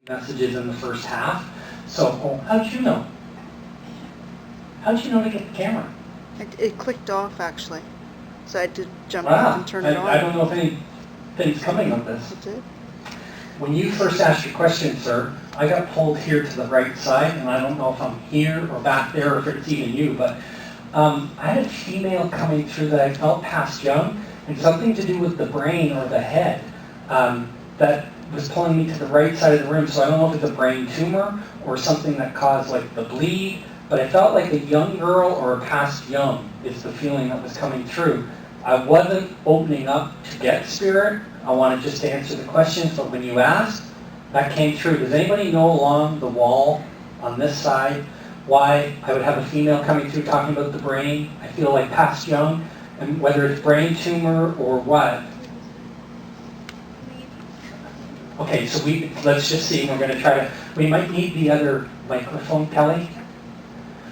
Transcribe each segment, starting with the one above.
messages in the first half. So, oh, how'd you know? How'd you know to get the camera? It clicked off, actually. So I had to jump Wow. up and turn it on. I don't know if anything's coming of this. It did? When you first asked your question, sir, I got pulled here to the right side, and I don't know if I'm here or back there or if it's even you, but I had a female coming through that I felt past young, and something to do with the brain or the head that was pulling me to the right side of the room. So I don't know if it's a brain tumor or something that caused like the bleed, but I felt like a young girl or a past young is the feeling that was coming through. I wasn't opening up to get spirit. I wanted just to answer the questions, but when you asked, that came through. Does anybody know along the wall on this side why I would have a female coming through talking about the brain? I feel like past young, and whether it's brain tumor or what. Okay, so let's just see. We're going to try to, we might need the other microphone, Kelly.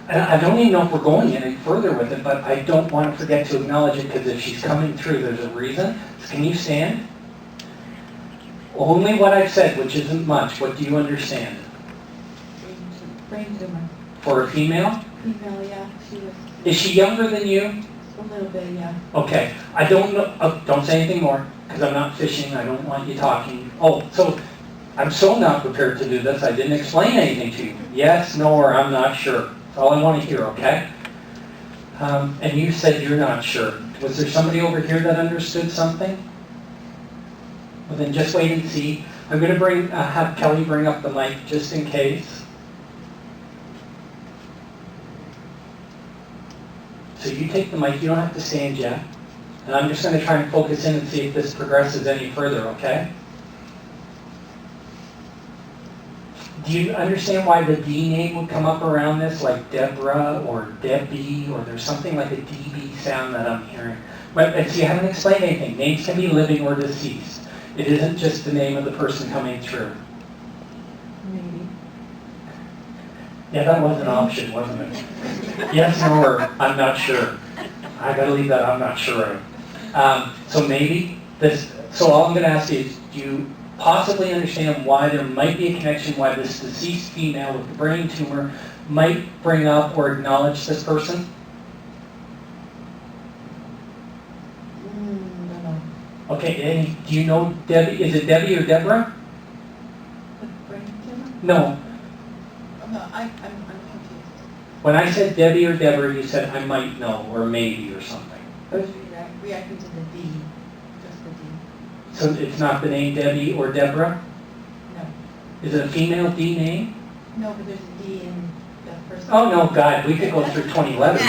And I don't even know if we're going any further with it, but I don't want to forget to acknowledge it because if she's coming through, there's a reason. Can you stand? Only what I've said, which isn't much. What do you understand? Brain tumor. For a female? Female, yeah. She was Is she younger than you? a little bit, yeah. Okay. I don't know. Oh, don't say anything more because I'm not fishing. I don't want you talking. Oh, so I'm so not prepared to do this. I didn't explain anything to you. Yes, no, or I'm not sure. That's all I want to hear, okay? And you said you're not sure. Was there somebody over here that understood something? Well, then just wait and see. I'm going to have Kelly bring up the mic just in case. So you take the mic. You don't have to stand yet. And I'm just going to try and focus in and see if this progresses any further, okay? Do you understand why the D name would come up around this, like Deborah or Debbie, or there's something like a DB sound that I'm hearing? But see, you haven't explained anything. Names can be living or deceased. It isn't just the name of the person coming through. Maybe. Yeah, that was an option, wasn't it? Yes, no, or I'm not sure. I gotta leave that I'm not sure. So maybe this, so all I'm gonna ask you is, do you possibly understand why there might be a connection, why this deceased female with the brain tumor might bring up or acknowledge this person? Don't know. Okay, and do you know Debbie? Is it Debbie or Deborah? The brain tumor? No. Oh, no, I'm confused. When I said Debbie or Deborah, you said I might know or maybe or something. I was reacting to the D. Just the D. So it's not the name Debbie or Deborah? No. Is it a female D name? No, but there's a D in the first. Oh no, God, we could go through 20 letters.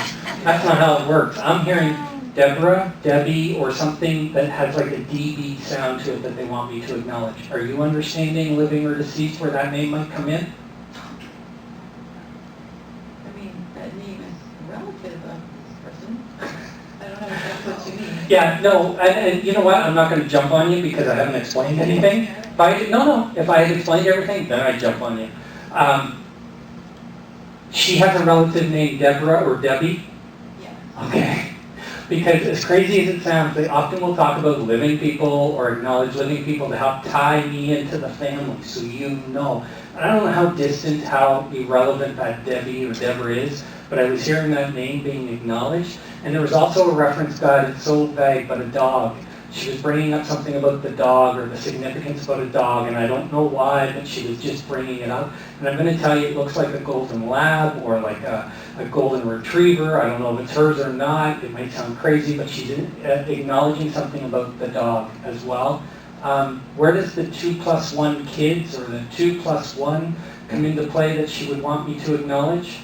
That's not how it works. I'm hearing Deborah, Debbie, or something that has like a DB sound to it that they want me to acknowledge. Are you understanding living or deceased where that name might come in? I mean, that name is relative of this person. I don't know if that's what you mean. Yeah, no, and you know what? I'm not going to jump on you because I haven't explained anything. If I had explained everything, then I'd jump on you. She has a relative named Deborah or Debbie? Yeah. Okay. Because as crazy as it sounds, they often will talk about living people or acknowledge living people to help tie me into the family, so you know. And I don't know how distant, how irrelevant that Debbie or Deborah is, but I was hearing that name being acknowledged. And there was also a reference, God, it's so vague, but a dog. She was bringing up something about the dog or the significance about a dog, and I don't know why, but she was just bringing it up. And I'm going to tell you, it looks like a golden lab or like a golden retriever. I don't know if it's hers or not. It might sound crazy, but she's acknowledging something about the dog as well. Where does the 2+1 kids or the 2+1 come into play that she would want me to acknowledge?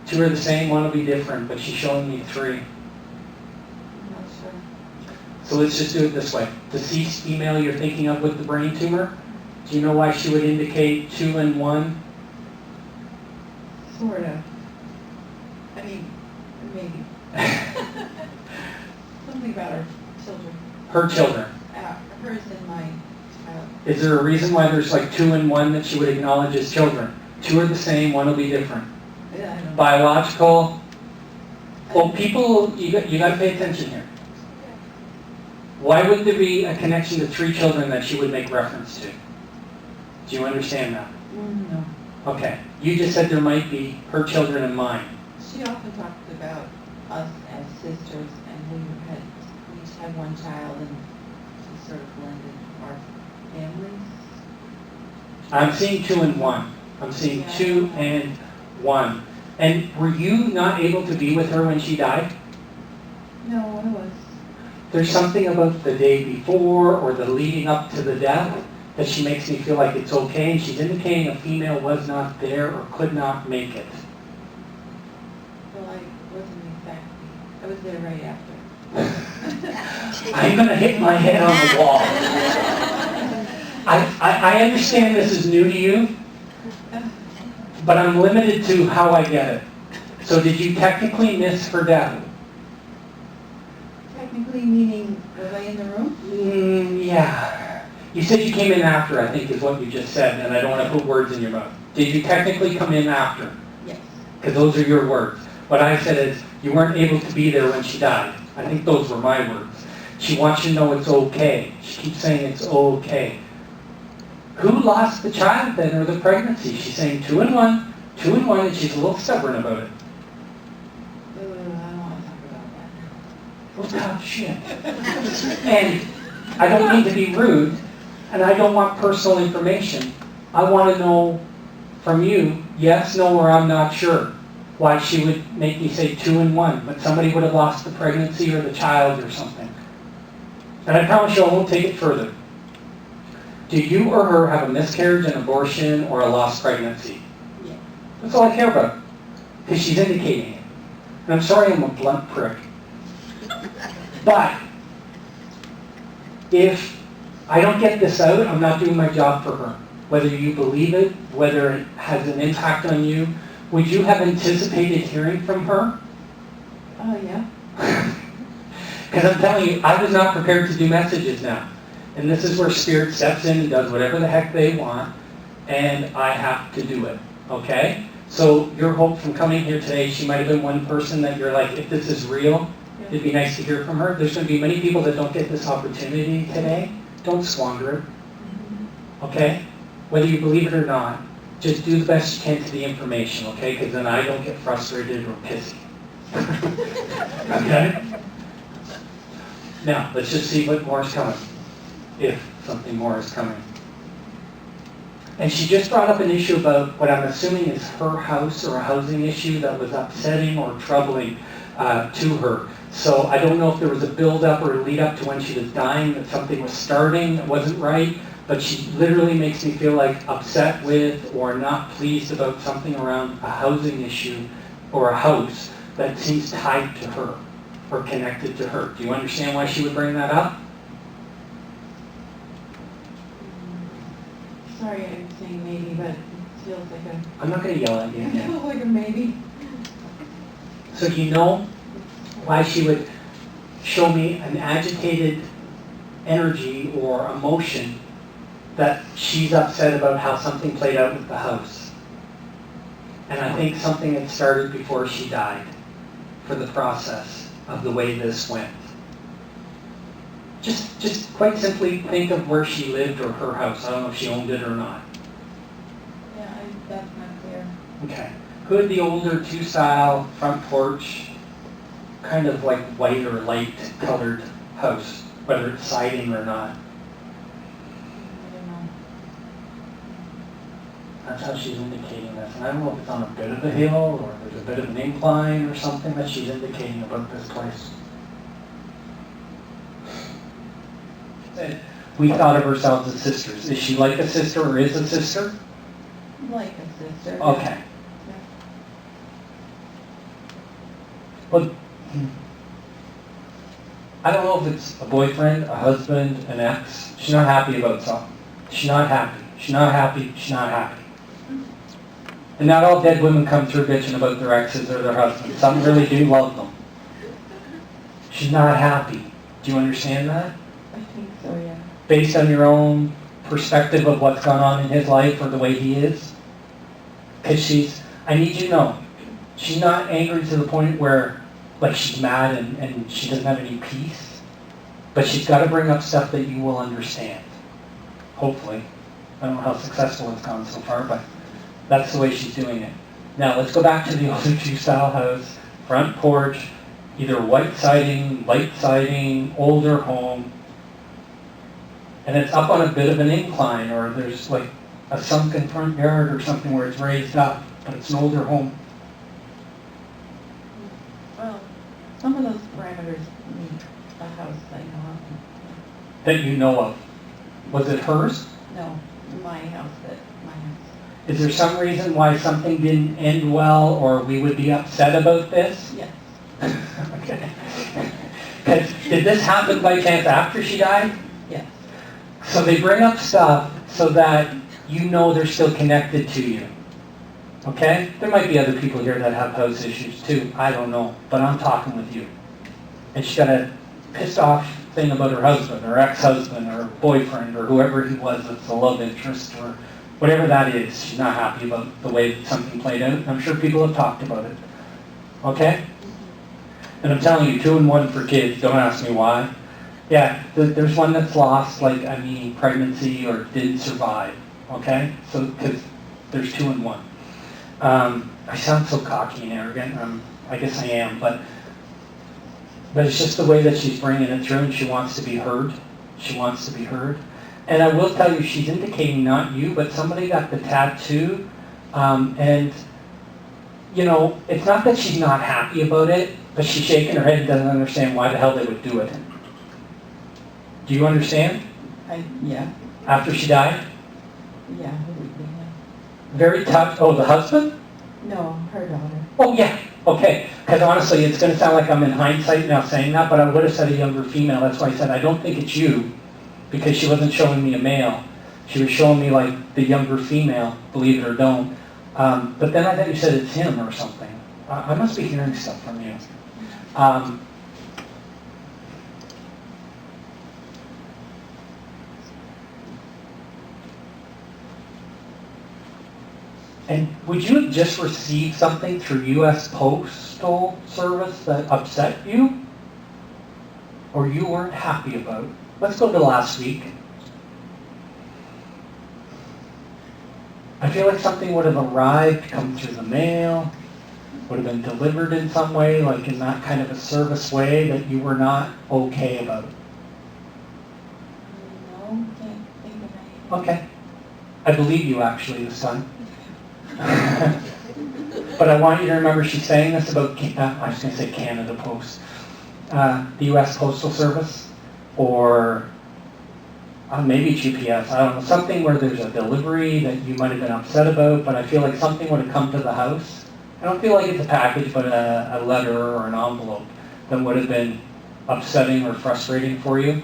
2 are the same, 1 will be different, but she's showing me 3. I'm not sure. So let's just do it this way. Deceased female you're thinking of with the brain tumor, do you know why she would indicate 2 and 1? Sort of. I mean, maybe. Something about her children. Her children. Hers and my child. Is there a reason why there's like 2 and 1 that she would acknowledge as children? 2 are the same, 1 will be different. Yeah, I don't know. Biological. Well, people, you got to pay attention here. Why would there be a connection to 3 children that she would make reference to? Do you understand that? No. Okay. You just said there might be her children and mine. She often talked about us as sisters, and we each had one child, and she sort of blended our families. I'm seeing 2 and 1. I'm seeing 2 and 1. And were you not able to be with her when she died? No, I was. There's something about the day before or the leading up to the death that she makes me feel like it's okay, and she's indicating a female was not there or could not make it. Well, I wasn't exactly. I was there right after. I'm going to hit my head on the wall. I understand this is new to you, but I'm limited to how I get it. So did you technically miss her death? Technically, meaning, was I in the room? Yeah. You said you came in after, I think is what you just said, and I don't want to put words in your mouth. Did you technically come in after? Yes. Because those are your words. What I said is, you weren't able to be there when she died. I think those were my words. She wants you to know it's okay. She keeps saying it's okay. Who lost the child then, or the pregnancy? She's saying 2 and 1, 2 and 1, and she's a little stubborn about it. I don't want to talk about that. Well, tough shit. And I don't mean to be rude, and I don't want personal information. I want to know from you, yes, no, or I'm not sure, why she would make me say 2 and 1, but somebody would have lost the pregnancy or the child or something. And I promise you I won't take it further. Do you or her have a miscarriage, an abortion, or a lost pregnancy? Yeah. That's all I care about, because she's indicating it. And I'm sorry I'm a blunt prick. But if I don't get this out, I'm not doing my job for her. Whether you believe it, whether it has an impact on you, would you have anticipated hearing from her? Oh, yeah. Because I'm telling you, I was not prepared to do messages now. And this is where Spirit steps in and does whatever the heck they want, and I have to do it, okay? So your hope from coming here today, she might have been one person that you're like, if this is real, it'd be nice to hear from her. There's going to be many people that don't get this opportunity today. Don't squander it, okay? Whether you believe it or not, just do the best you can to the information, okay? Because then I don't get frustrated or pissy. Okay? Now, let's just see what more is coming. If something more is coming. And she just brought up an issue about what I'm assuming is her house or a housing issue that was upsetting or troubling to her. So I don't know if there was a build-up or a lead-up to when she was dying, that something was starting that wasn't right, but she literally makes me feel like upset with or not pleased about something around a housing issue or a house that seems tied to her or connected to her. Do you understand why she would bring that up? Sorry, I'm saying maybe, but it feels like a... I'm not going to yell at you It again. feels like a maybe. So do you know why she would show me an agitated energy or emotion that she's upset about how something played out with the house? And I think something had started before she died for the process of the way this went. Just quite simply think of where she lived or her house. I don't know if she owned it or not. Yeah, that's not clear. Okay. Who had the older two-style front porch, kind of like white or light colored house, whether it's siding or not? I don't know. That's how she's indicating this. And I don't know if it's on a bit of a hill or there's a bit of an incline or something that she's indicating about this place. We thought of ourselves as sisters. Is she like a sister or is a sister? Like a sister. Okay. Well, I don't know if it's a boyfriend, a husband, an ex. She's not happy about something. She's not happy. She's not happy. She's not happy. And not all dead women come through bitching about their exes or their husbands. Some really do love them. She's not happy. Do you understand that? I think so, yeah. Based on your own perspective of what's gone on in his life or the way he is? Because I need you to know, she's not angry to the point where, like, she's mad and she doesn't have any peace. But she's got to bring up stuff that you will understand. Hopefully. I don't know how successful it's gone so far, but that's the way she's doing it. Now, let's go back to the older Jew-style house, front porch, either white siding, light siding, older home, and it's up on a bit of an incline, or there's like a sunken front yard or something where it's raised up, but it's an older home. Well, some of those parameters meet a house that you know of. That you know of. Was it hers? No, my house. Is there some reason why something didn't end well, or we would be upset about this? Yes. Okay. Did this happen by chance after she died? Yes. So they bring up stuff so that you know they're still connected to you. Okay? There might be other people here that have house issues too. I don't know. But I'm talking with you. And she got a pissed off thing about her husband, or ex-husband, or boyfriend, or whoever he was that's a love interest, or whatever that is. She's not happy about the way that something played out. I'm sure people have talked about it. Okay? And I'm telling you, 2 and 1 for kids. Don't ask me why. Yeah, there's one that's lost, pregnancy or didn't survive. Okay? So, because there's 2 and 1. I sound so cocky and arrogant. I guess I am, but it's just the way that she's bringing it through, and she wants to be heard. She wants to be heard. And I will tell you, she's indicating not you, but somebody got the tattoo, and, it's not that she's not happy about it, but she's shaking her head and doesn't understand why the hell they would do it. Do you understand? Yeah. After she died? Yeah. Very tough. Oh, the husband? No, her daughter. Oh, yeah. Okay. Because honestly, it's going to sound like I'm in hindsight now saying that, but I would have said a younger female. That's why I said I don't think it's you, because she wasn't showing me a male. She was showing me the younger female, believe it or don't. But then I thought you said it's him or something. I must be hearing stuff from you. And would you have just received something through U.S. Postal Service that upset you? Or you weren't happy about? Let's go to last week. I feel like something would have arrived, come through the mail, would have been delivered in some way, like in that kind of a service way that you were not okay about. No, can't think of anything. Okay. I believe you actually this time. But I want you to remember she's saying this about, I was going to say Canada Post, the U.S. Postal Service, or maybe GPS, I don't know, something where there's a delivery that you might have been upset about, but I feel like something would have come to the house. I don't feel like it's a package, but a letter or an envelope that would have been upsetting or frustrating for you.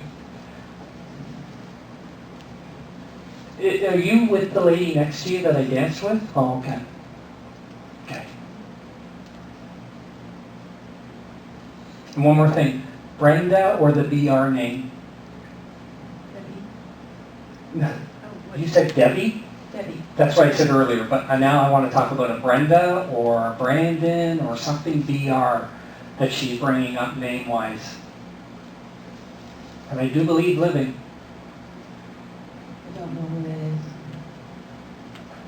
Are you with the lady next to you that I danced with? Oh, okay. Okay. And one more thing. Brenda or the BR name? Debbie. You said Debbie? Debbie. That's what I said earlier, but now I want to talk about a Brenda or a Brandon or something BR that she's bringing up name-wise. And I do believe living. I don't know who that is.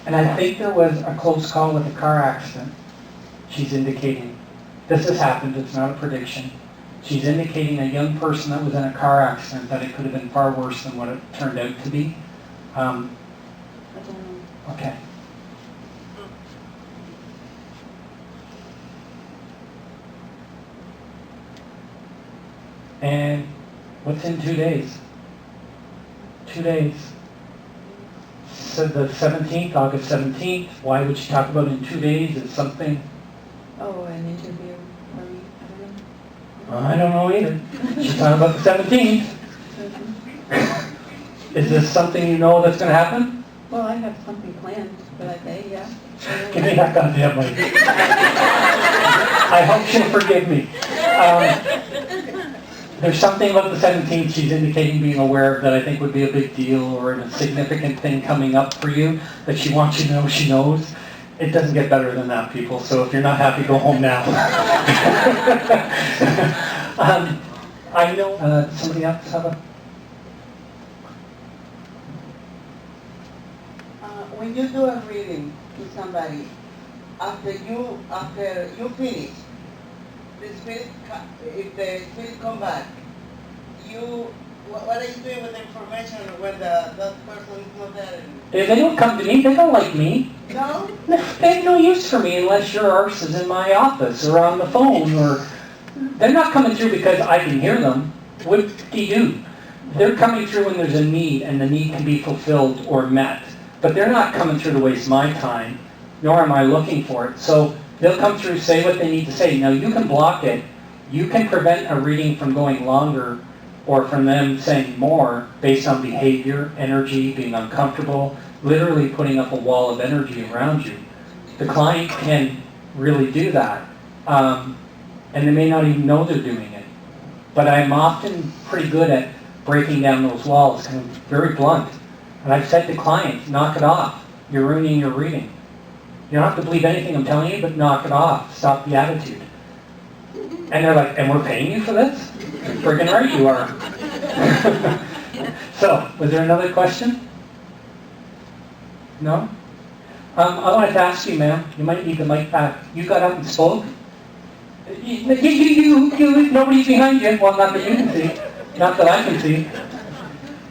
And I think there was a close call with a car accident. She's indicating. This has happened, it's not a prediction. She's indicating a young person that was in a car accident, that it could have been far worse than what it turned out to be. I don't know. Okay. And what's in 2 days? 2 days. So the 17th, August 17th, why would she talk about in 2 days? It's something... Oh, an interview for me? I don't know either. She's talking about the 17th. Is this something you know that's going to happen? Well, I have something planned for that day, yeah. Give me that goddamn lady. I hope she'll forgive me. There's something about the 17th she's indicating being aware of that I think would be a big deal or a significant thing coming up for you that she wants you to know she knows. It doesn't get better than that, people. So if you're not happy, go home now. I know somebody else have a... When you do a reading to somebody, after you finish, the spirit, if the spirit come back, what are you doing with the information when that person is not there anymore? If they don't come to me, they don't like me. No? They have no use for me unless your arse is in my office or on the phone, or they're not coming through because I can hear them. What do you do? They're coming through when there's a need and the need can be fulfilled or met. But they're not coming through to waste my time, nor am I looking for it. So they'll come through, say what they need to say. Now you can block it. You can prevent a reading from going longer or from them saying more based on behavior, energy, being uncomfortable, literally putting up a wall of energy around you. The client can really do that. And they may not even know they're doing it. But I'm often pretty good at breaking down those walls, kind of very blunt. And I've said to clients, knock it off. You're ruining your reading. You don't have to believe anything I'm telling you, but knock it off. Stop the attitude. And they're like, and we're paying you for this? Friggin' right you are. So, was there another question? No? I wanted to ask you, ma'am, you might need the mic back. You got up and spoke? Nobody's behind you. Well, not that you can see. Not that I can see.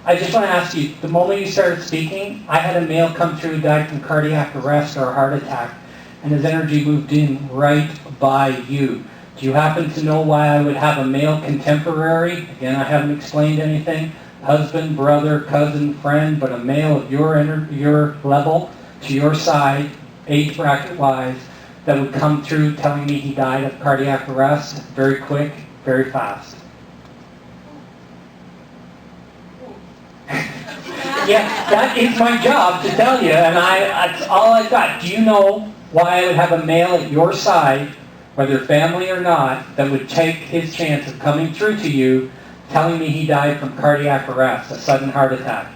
I just want to ask you, the moment you started speaking, I had a male come through who died from cardiac arrest or a heart attack, and his energy moved in right by you. Do you happen to know why I would have a male contemporary? Again, I haven't explained anything. Husband, brother, cousin, friend, but a male of your level, to your side, age bracket-wise, that would come through telling me he died of cardiac arrest, very quick, very fast. Yeah, that is my job to tell you, and that's all I got. Do you know why I would have a male at your side, whether family or not, that would take his chance of coming through to you, telling me he died from cardiac arrest, a sudden heart attack?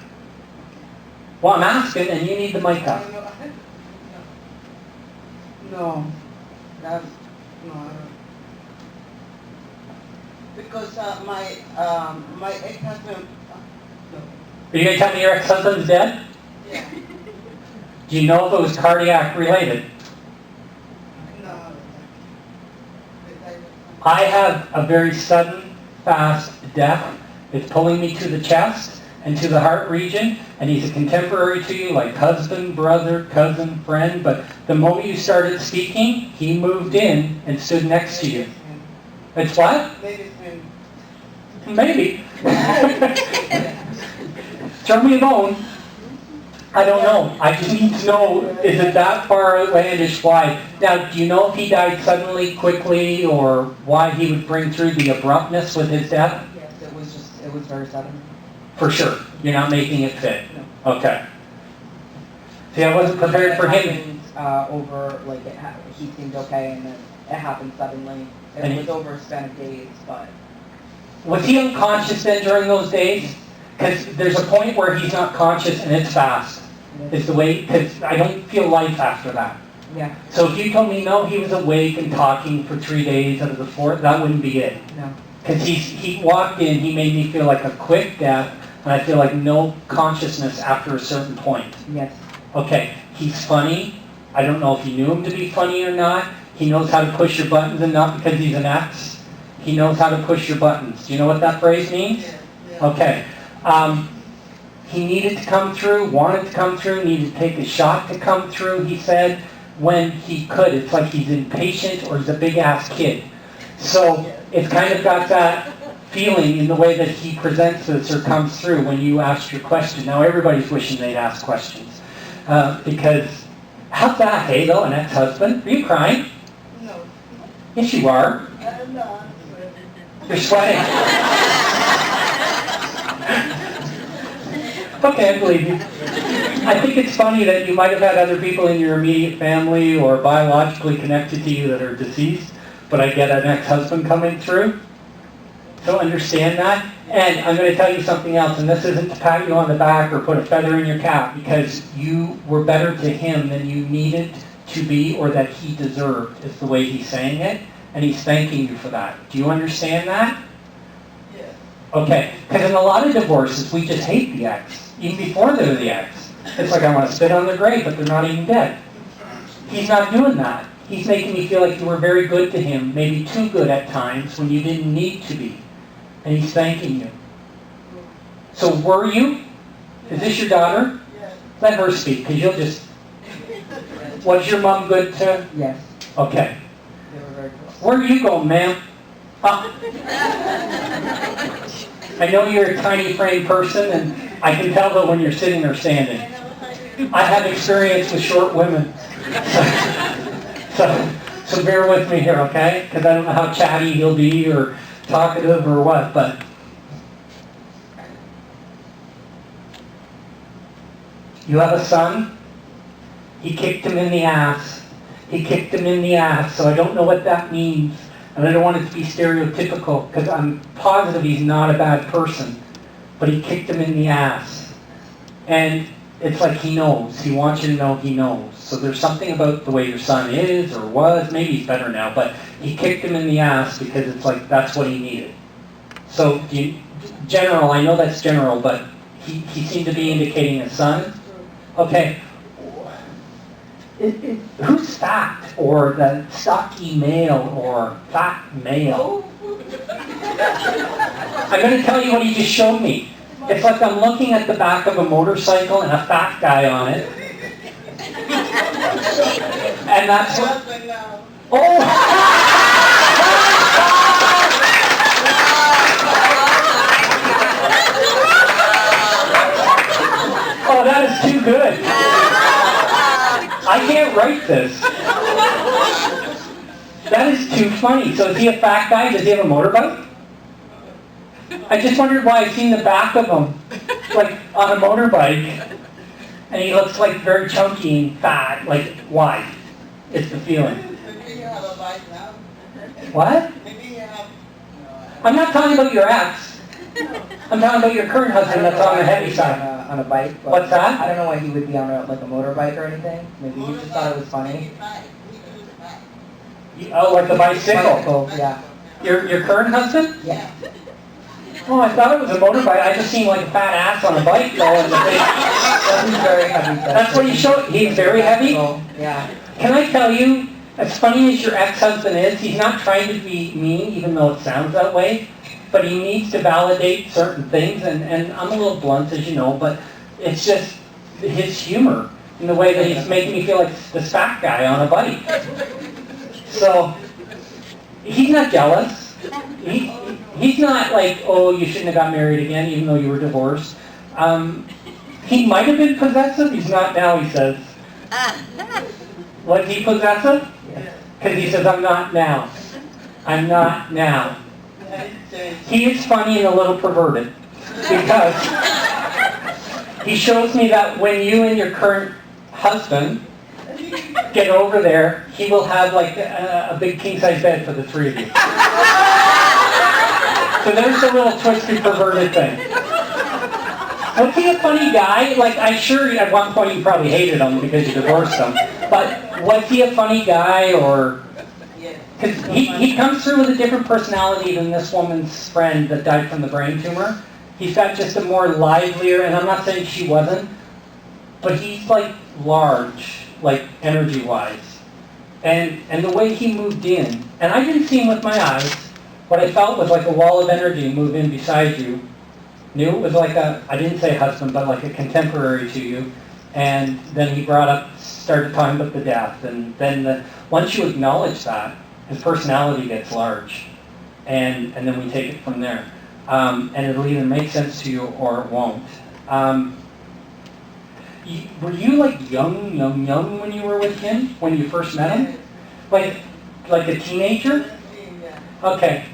Well, I'm asking, and you need the mic up. No, that's no. Because my ex-husband. No. Are you going to tell me your ex-husband's dead? Yeah. Do you know if it was cardiac related? No. I have a very sudden, fast death. It's pulling me to the chest and to the heart region, and he's a contemporary to you, like husband, brother, cousin, friend, but the moment you started speaking, he moved in and stood next to you. It's what? Maybe it's him. Maybe. Throw me a bone. I don't know. I just need to know, is it that far outlandish? Why? Now, do you know if he died suddenly, quickly, or why he would bring through the abruptness with his death? Yes, it was very sudden. For sure. You're not making it fit. No. Okay. See, I wasn't prepared for him. Over, like, he seemed okay, and then it happened suddenly. It was over a span of days, but... Was he unconscious then during those days? Because there's a point where he's not conscious and it's fast. It's the way, because I don't feel life after that. Yeah. So if you told me, no, he was awake and talking for 3 days out of the 4, that wouldn't be it. No. Because he walked in, he made me feel like a quick death, and I feel like no consciousness after a certain point. Yes. Okay, he's funny. I don't know if you knew him to be funny or not. He knows how to push your buttons, and not because he's an ex. He knows how to push your buttons. Do you know what that phrase means? Yeah. Okay. He needed to come through, wanted to come through, needed to take a shot to come through, he said, when he could. It's like he's impatient or he's a big-ass kid. So it's kind of got that feeling in the way that he presents this or comes through when you ask your question. Now everybody's wishing they'd ask questions. Because, how's that, hey, though, an ex-husband? Are you crying? No. Yes, you are. No. You're sweating. Okay, I believe you. I think it's funny that you might have had other people in your immediate family or biologically connected to you that are deceased, but I get an ex-husband coming through. So understand that. And I'm going to tell you something else, and this isn't to pat you on the back or put a feather in your cap, because you were better to him than you needed to be or that he deserved, is the way he's saying it, and he's thanking you for that. Do you understand that? Yes. Okay, because in a lot of divorces, we just hate the ex, even before they're the ex. It's like I want to spit on their grave, but they're not even dead. He's not doing that. He's making me feel like you were very good to him, maybe too good at times when you didn't need to be. And he's thanking you. So were you? Is this your daughter? Yes. Let her speak, because you'll just... Was your mom good to? Yes, Okay. they were very close. Where are you going, ma'am? I know you're a tiny frame person, and I can tell though when you're sitting or standing. I have experience with short women. So bear with me here, okay? Because I don't know how chatty he'll be or talkative or what, but... You have a son? He kicked him in the ass. He kicked him in the ass, so I don't know what that means. And I don't want it to be stereotypical, because I'm positive he's not a bad person. But he kicked him in the ass. And it's like he knows. He wants you to know he knows. So there's something about the way your son is or was. Maybe he's better now, but he kicked him in the ass because it's like that's what he needed. So general, I know that's general, but he seemed to be indicating a son. Okay. Who's fat, or the stocky male, or fat male? I'm going to tell you what he just showed me. It's like I'm looking at the back of a motorcycle and a fat guy on it. And that's what... Oh! Oh, that is too good. I can't write this. That is too funny. So is he a fat guy? Does he have a motorbike? I just wondered why I seen the back of him, like on a motorbike, and he looks like very chunky and fat. Like, why? It's the feeling. Maybe you have a bike now. What? Maybe you have... I'm not talking about your ex. I'm talking about your current husband that's on the heavy side. On a bike. But What's that? I don't know why he would be on a motorbike or anything. Maybe he just thought it was funny. Oh, like the bicycle. Bicycle, yeah. Your current husband? Yeah. Oh, I thought it was a motorbike. I just seen like a fat ass on a bike though. And He's very heavy. that's what he showed. He's very heavy. Yeah. Can I tell you, as funny as your ex-husband is, he's not trying to be mean, even though it sounds that way. But he needs to validate certain things, and I'm a little blunt, as you know, but it's just his humor in the way that he's making me feel like this fat guy on a bike. So, he's not jealous. He's not like, oh, you shouldn't have got married again, even though you were divorced. He might have been possessive. He's not now, he says. Was he possessive? Because he says, I'm not now. I'm not now. He is funny and a little perverted because he shows me that when you and your current husband get over there, he will have like a big king-size bed for the three of you. So there's a little twisted, perverted thing. Was he a funny guy? Like, I'm sure at one point you probably hated him because you divorced him. But was he a funny guy, or... Because he comes through with a different personality than this woman's friend that died from the brain tumor. He's got just a more livelier, and I'm not saying she wasn't, but he's like large, like energy-wise. And the way he moved in, and I didn't see him with my eyes, what I felt was like a wall of energy move in beside you. Knew it was like I didn't say husband, but like a contemporary to you. And then he started talking about the death, and then once you acknowledge that, his personality gets large, and then we take it from there. And it'll either make sense to you or it won't. Were you like young when you were with him, when you first met him? Like a teenager? Okay,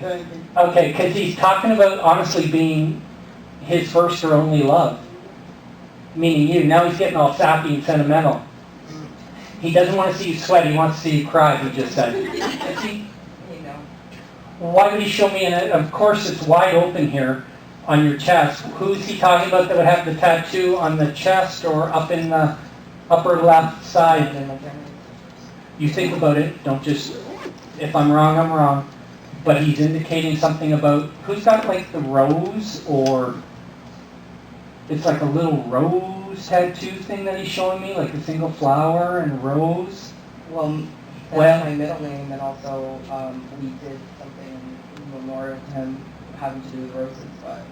because he's talking about honestly being his first or only love, meaning you. Now he's getting all sappy and sentimental. He doesn't want to see you sweat, he wants to see you cry, he just said. Why would he show me? And of course it's wide open here on your chest. Who's he talking about that would have the tattoo on the chest or up in the upper left side? You think about it, don't just, if I'm wrong, I'm wrong. But he's indicating something about, who's got like the rose, or it's like a little rose rose tattoo thing that he's showing me, like a single flower and a rose? Well, that's Well- my middle name, and also, we did something in memorial to him having to do with roses, but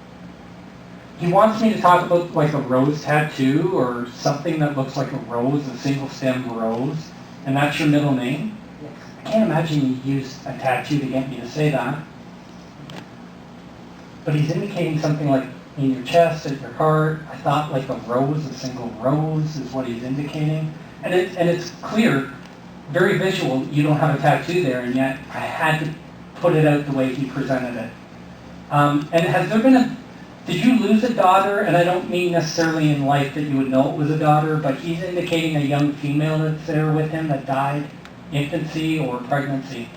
He wants me to talk about like a rose tattoo or something that looks like a rose, a single stem rose, and that's your middle name? yes. I can't imagine you used a tattoo to get me to say that. But he's indicating something like in your chest, at your heart. I thought like a rose, a single rose is what he's indicating. And it's clear, very visual, you don't have a tattoo there, and yet I had to put it out the way he presented it. And has there been did you lose a daughter? And I don't mean necessarily in life that you would know it was a daughter, but he's indicating a young female that's there with him that died infancy or pregnancy.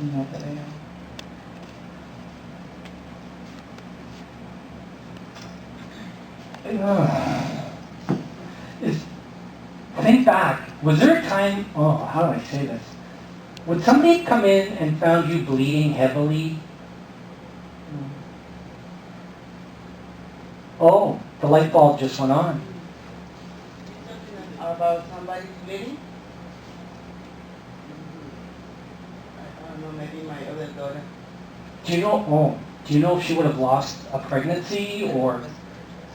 Not that I know. Think back. Was there a time, how do I say this? Would somebody come in and found you bleeding heavily? Oh, the light bulb just went on. About somebody's bleeding? I don't know, maybe my other daughter. Do you know if she would have lost a pregnancy or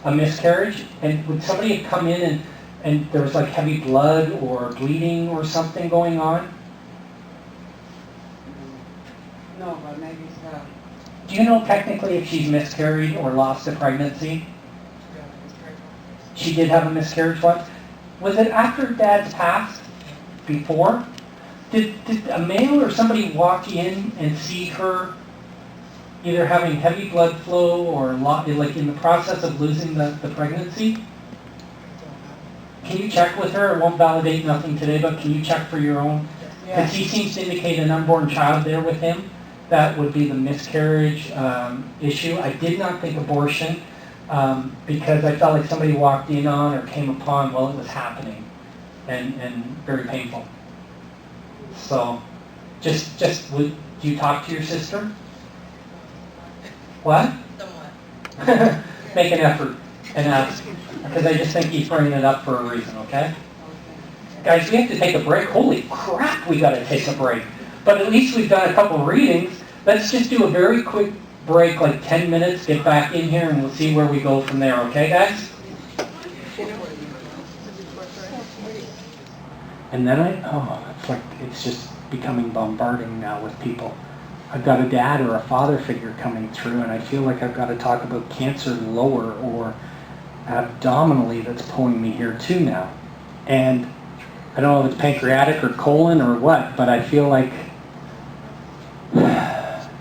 a miscarriage? And would somebody have come in and there was like heavy blood or bleeding or something going on? No, but maybe so. Do you know technically if she's miscarried or lost a pregnancy? She did have a miscarriage once. Was it after Dad's passed? Before? Did a male or somebody walk in and see her either having heavy blood flow or like in the process of losing the pregnancy? Can you check with her? It won't validate nothing today, but can you check for your own? Because he seems to indicate an unborn child there with him. That would be the miscarriage issue. I did not think abortion because I felt like somebody walked in on or came upon while it was happening and very painful. So do you talk to your sister? What? Somewhat. Make an effort and ask. Because I just think he's bringing it up for a reason, okay? Guys, we have to take a break. Holy crap, we got to take a break. But at least we've done a couple of readings. Let's just do a very quick break, like 10 minutes, get back in here, and we'll see where we go from there, okay, guys? And then it's just becoming bombarding now with people. I've got a dad or a father figure coming through, and I feel like I've got to talk about cancer lower or abdominally that's pulling me here too now. And I don't know if it's pancreatic or colon or what, but I feel like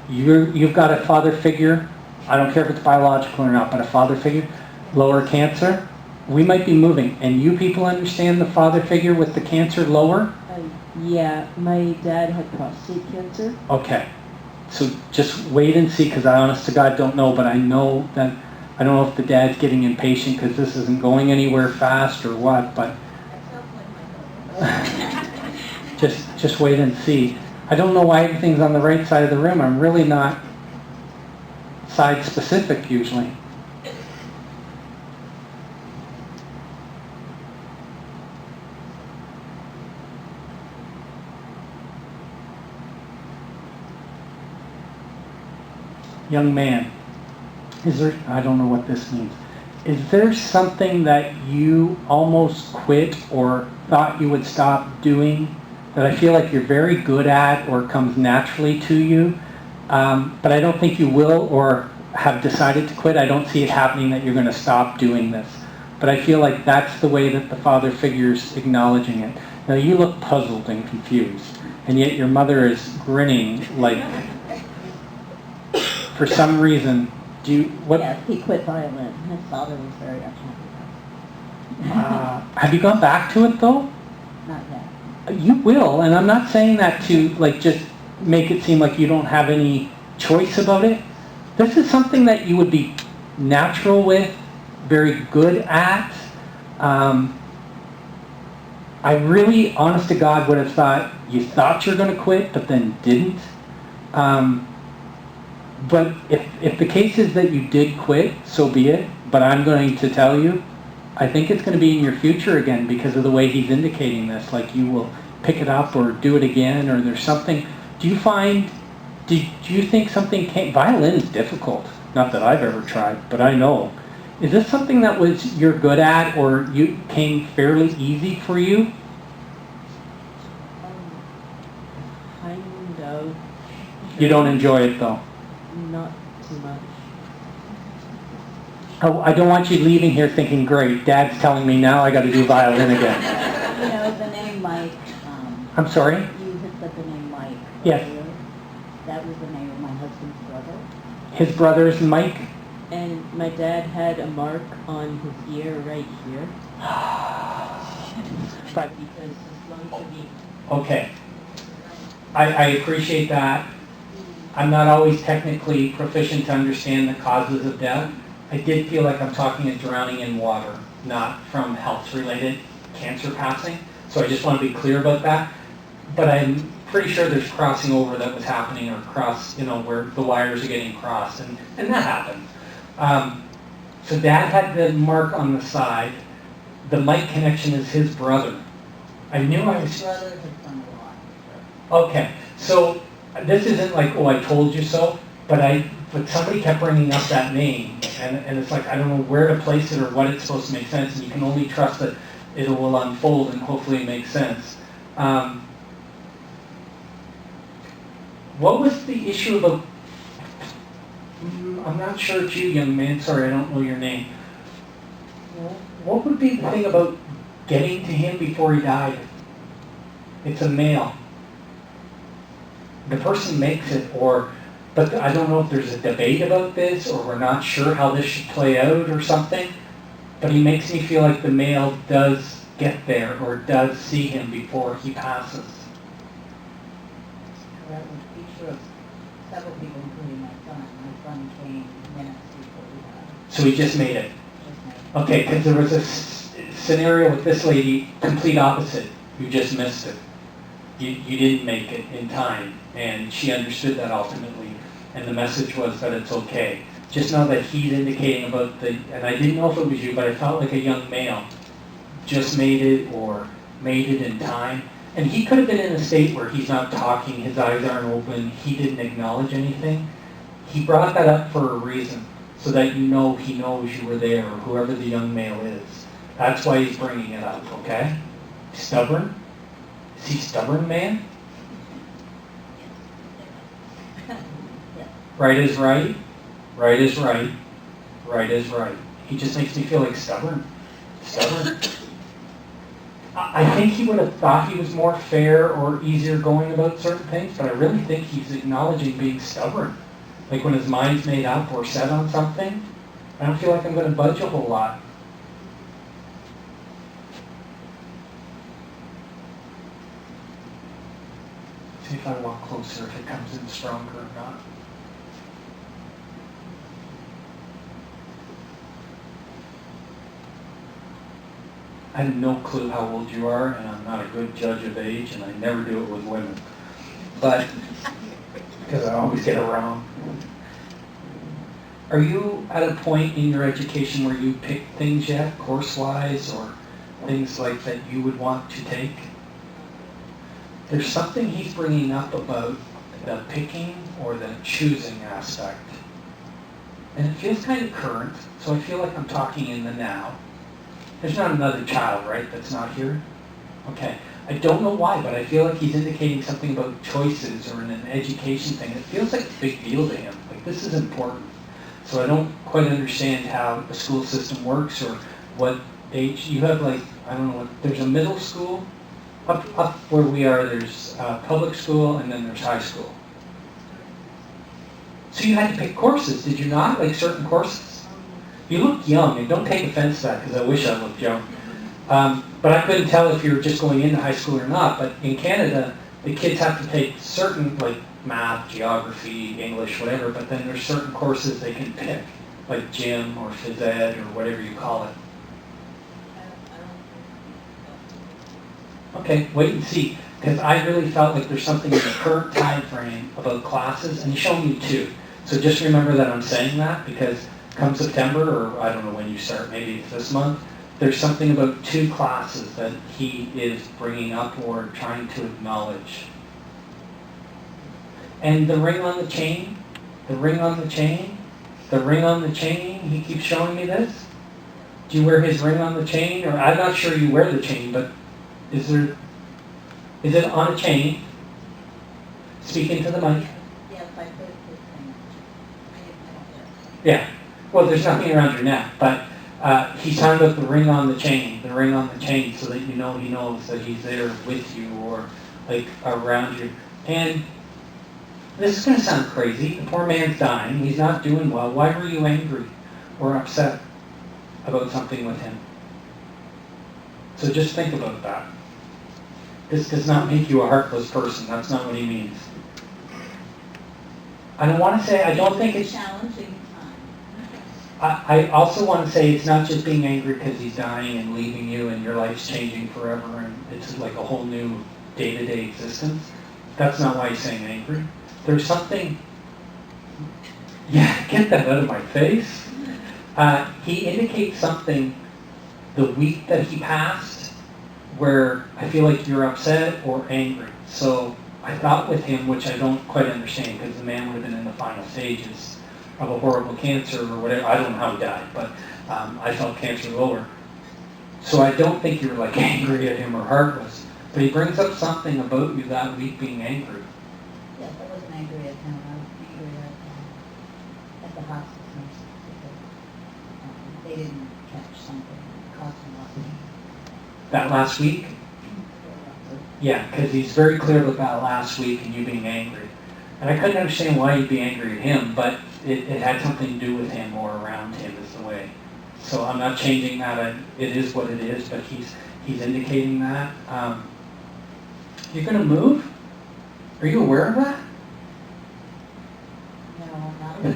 you've got a father figure. I don't care if it's biological or not, but a father figure, lower cancer. We might be moving. And you people understand the father figure with the cancer lower? Yeah, my dad had prostate cancer. Okay. So just wait and see, because I honest to God don't know, but I know that, I don't know if the dad's getting impatient because this isn't going anywhere fast or what, but just wait and see. I don't know why everything's on the right side of the room. I'm really not side specific usually. Young man, I don't know what this means. Is there something that you almost quit or thought you would stop doing that I feel like you're very good at or comes naturally to you, but I don't think you will or have decided to quit? I don't see it happening that you're going to stop doing this. But I feel like that's the way that the father figure's acknowledging it. Now you look puzzled and confused, and yet your mother is grinning like, for some reason, Yes, he quit violent. His father was very unhappy. Have you gone back to it though? Not yet. You will, and I'm not saying that to like just make it seem like you don't have any choice about it. This is something that you would be natural with, very good at. I really, honest to God, would have thought you thought you were going to quit, but then didn't. But if the case is that you did quit, so be it. but I'm going to tell you, I think it's going to be in your future again because of the way he's indicating this. Like you will pick it up or do it again, or there's something. Do you think something came? Violin is difficult. Not that I've ever tried, but I know. Is this something that you're good at, or you came fairly easy for you? Kind of. You don't enjoy it though. Not too much. Oh, I don't want you leaving here thinking, great, Dad's telling me now I got to do violin again. You know, the name Mike, I'm sorry? you had said the name Mike Yes. earlier. That was the name of my husband's brother. His brother's Mike? And my dad had a mark on his ear right here. But, Because his lungs would be okay. I appreciate that. I'm not always technically proficient to understand the causes of death. I did feel like I'm talking of drowning in water, not from health-related cancer passing. So I just want to be clear about that. But I'm pretty sure there's crossing over that was happening, or where the wires are getting crossed, and that happened. So Dad had the mark on the side. The Mike connection is his brother. I knew I was... His brother had done a lot. Okay, so this isn't like, oh, I told you so, but somebody kept bringing up that name, and it's like, I don't know where to place it or what it's supposed to make sense, and you can only trust that it will unfold and hopefully make sense. What was the issue about, I'm not sure it's you, young man, sorry, I don't know your name. What would be the thing about getting to him before he died? It's a male. The person makes it, but I don't know if there's a debate about this, or we're not sure how this should play out or something, but he makes me feel like the male does get there, or does see him before he passes. That was a feature of several people, including my son. My son came minutes before we had. So he just made it. Just now. Okay, because there was a scenario with this lady, complete opposite. You just missed it. You didn't make it in time, and she understood that ultimately, and the message was that it's okay. Just know that he's indicating about and I didn't know if it was you, but I felt like a young male just made it, or made it in time. And he could have been in a state where he's not talking, his eyes aren't open, he didn't acknowledge anything. He brought that up for a reason, so that he knows you were there, or whoever the young male is. That's why he's bringing it up, okay? Stubborn? Is he stubborn, man? Right is right. Right is right. Right is right. He just makes me feel like stubborn. Stubborn. I think he would have thought he was more fair or easier going about certain things, but I really think he's acknowledging being stubborn. Like when his mind's made up or set on something, I don't feel like I'm going to budge a whole lot. See if I walk closer, if it comes in stronger or not. I have no clue how old you are, and I'm not a good judge of age, and I never do it with women. But, because I always get it wrong. Are you at a point in your education where you pick things yet, course-wise, or things like that you would want to take? There's something he's bringing up about the picking or the choosing aspect. And it feels kind of current, so I feel like I'm talking in the now. There's not another child, right, that's not here? Okay. I don't know why, but I feel like he's indicating something about choices or in an education thing. It feels like a big deal to him. Like, this is important. So I don't quite understand how the school system works or what age. You have, like, I don't know, there's a middle school. Up where we are, there's public school, and then there's high school. So you had to pick courses, did you not? Like certain courses? You look young, and don't take offense to that, because I wish I looked young. But I couldn't tell if you were just going into high school or not. But in Canada, the kids have to take certain, like math, geography, English, whatever, but then there's certain courses they can pick, like gym or phys ed or whatever you call it. Okay, wait and see, because I really felt like there's something in the current time frame about classes, and he's showing you two. So just remember that I'm saying that, because come September, or I don't know when you start, maybe it's this month, there's something about 2 classes that he is bringing up or trying to acknowledge. And the ring on the chain, the ring on the chain, the ring on the chain, he keeps showing me this. Do you wear his ring on the chain? Or I'm not sure you wear the chain, but is it on a chain? Speaking to the mic. Yes, I put this thing. I don't know. Yeah. Well, there's nothing around your neck, but he's talking about the ring on the chain, so that you know he knows that he's there with you or like around you. And this is going to sound crazy. The poor man's dying. He's not doing well. Why were you angry or upset about something with him? So just think about that. This does not make you a heartless person. That's not what he means. And I want to say, I don't think it's... Challenging time. I also want to say it's not just being angry because he's dying and leaving you and your life's changing forever and it's like a whole new day-to-day existence. That's not why he's saying angry. There's something... Yeah, get that out of my face. He indicates something the week that he passed where I feel like you're upset or angry. So I thought with him, which I don't quite understand because the man would have been in the final stages of a horrible cancer or whatever. I don't know how he died, but I felt cancer lower. So I don't think you're like angry at him or heartless. But he brings up something about you that week being angry. Yes, I wasn't angry at him. I was angry at the hospice nurses because they didn't catch something that caused him a lot of pain. That last week? Yeah, because he's very clear about that last week and you being angry. And I couldn't understand why you'd be angry at him, but it had something to do with him or around him is the way. So I'm not changing that. It is what it is, but he's indicating that. You're going to move? Are you aware of that? No, I'm not aware.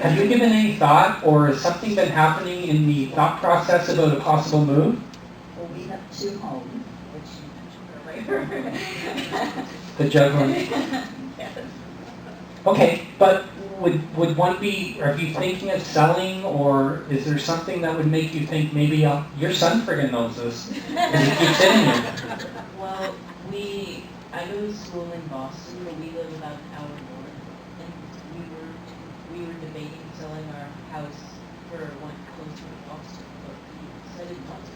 Have you given any thought, or has something been happening in the thought process about a possible move? Well, we have 2 homes, which you mentioned earlier. The juggling. Yes. Okay, but would one be, are you thinking of selling, or is there something that would make you think maybe your son friggin' knows this, because he keeps saying it. Well, I go to school in Boston, but we live about an hour north, and we were debating selling our house for one closer to Boston, but we decided not to.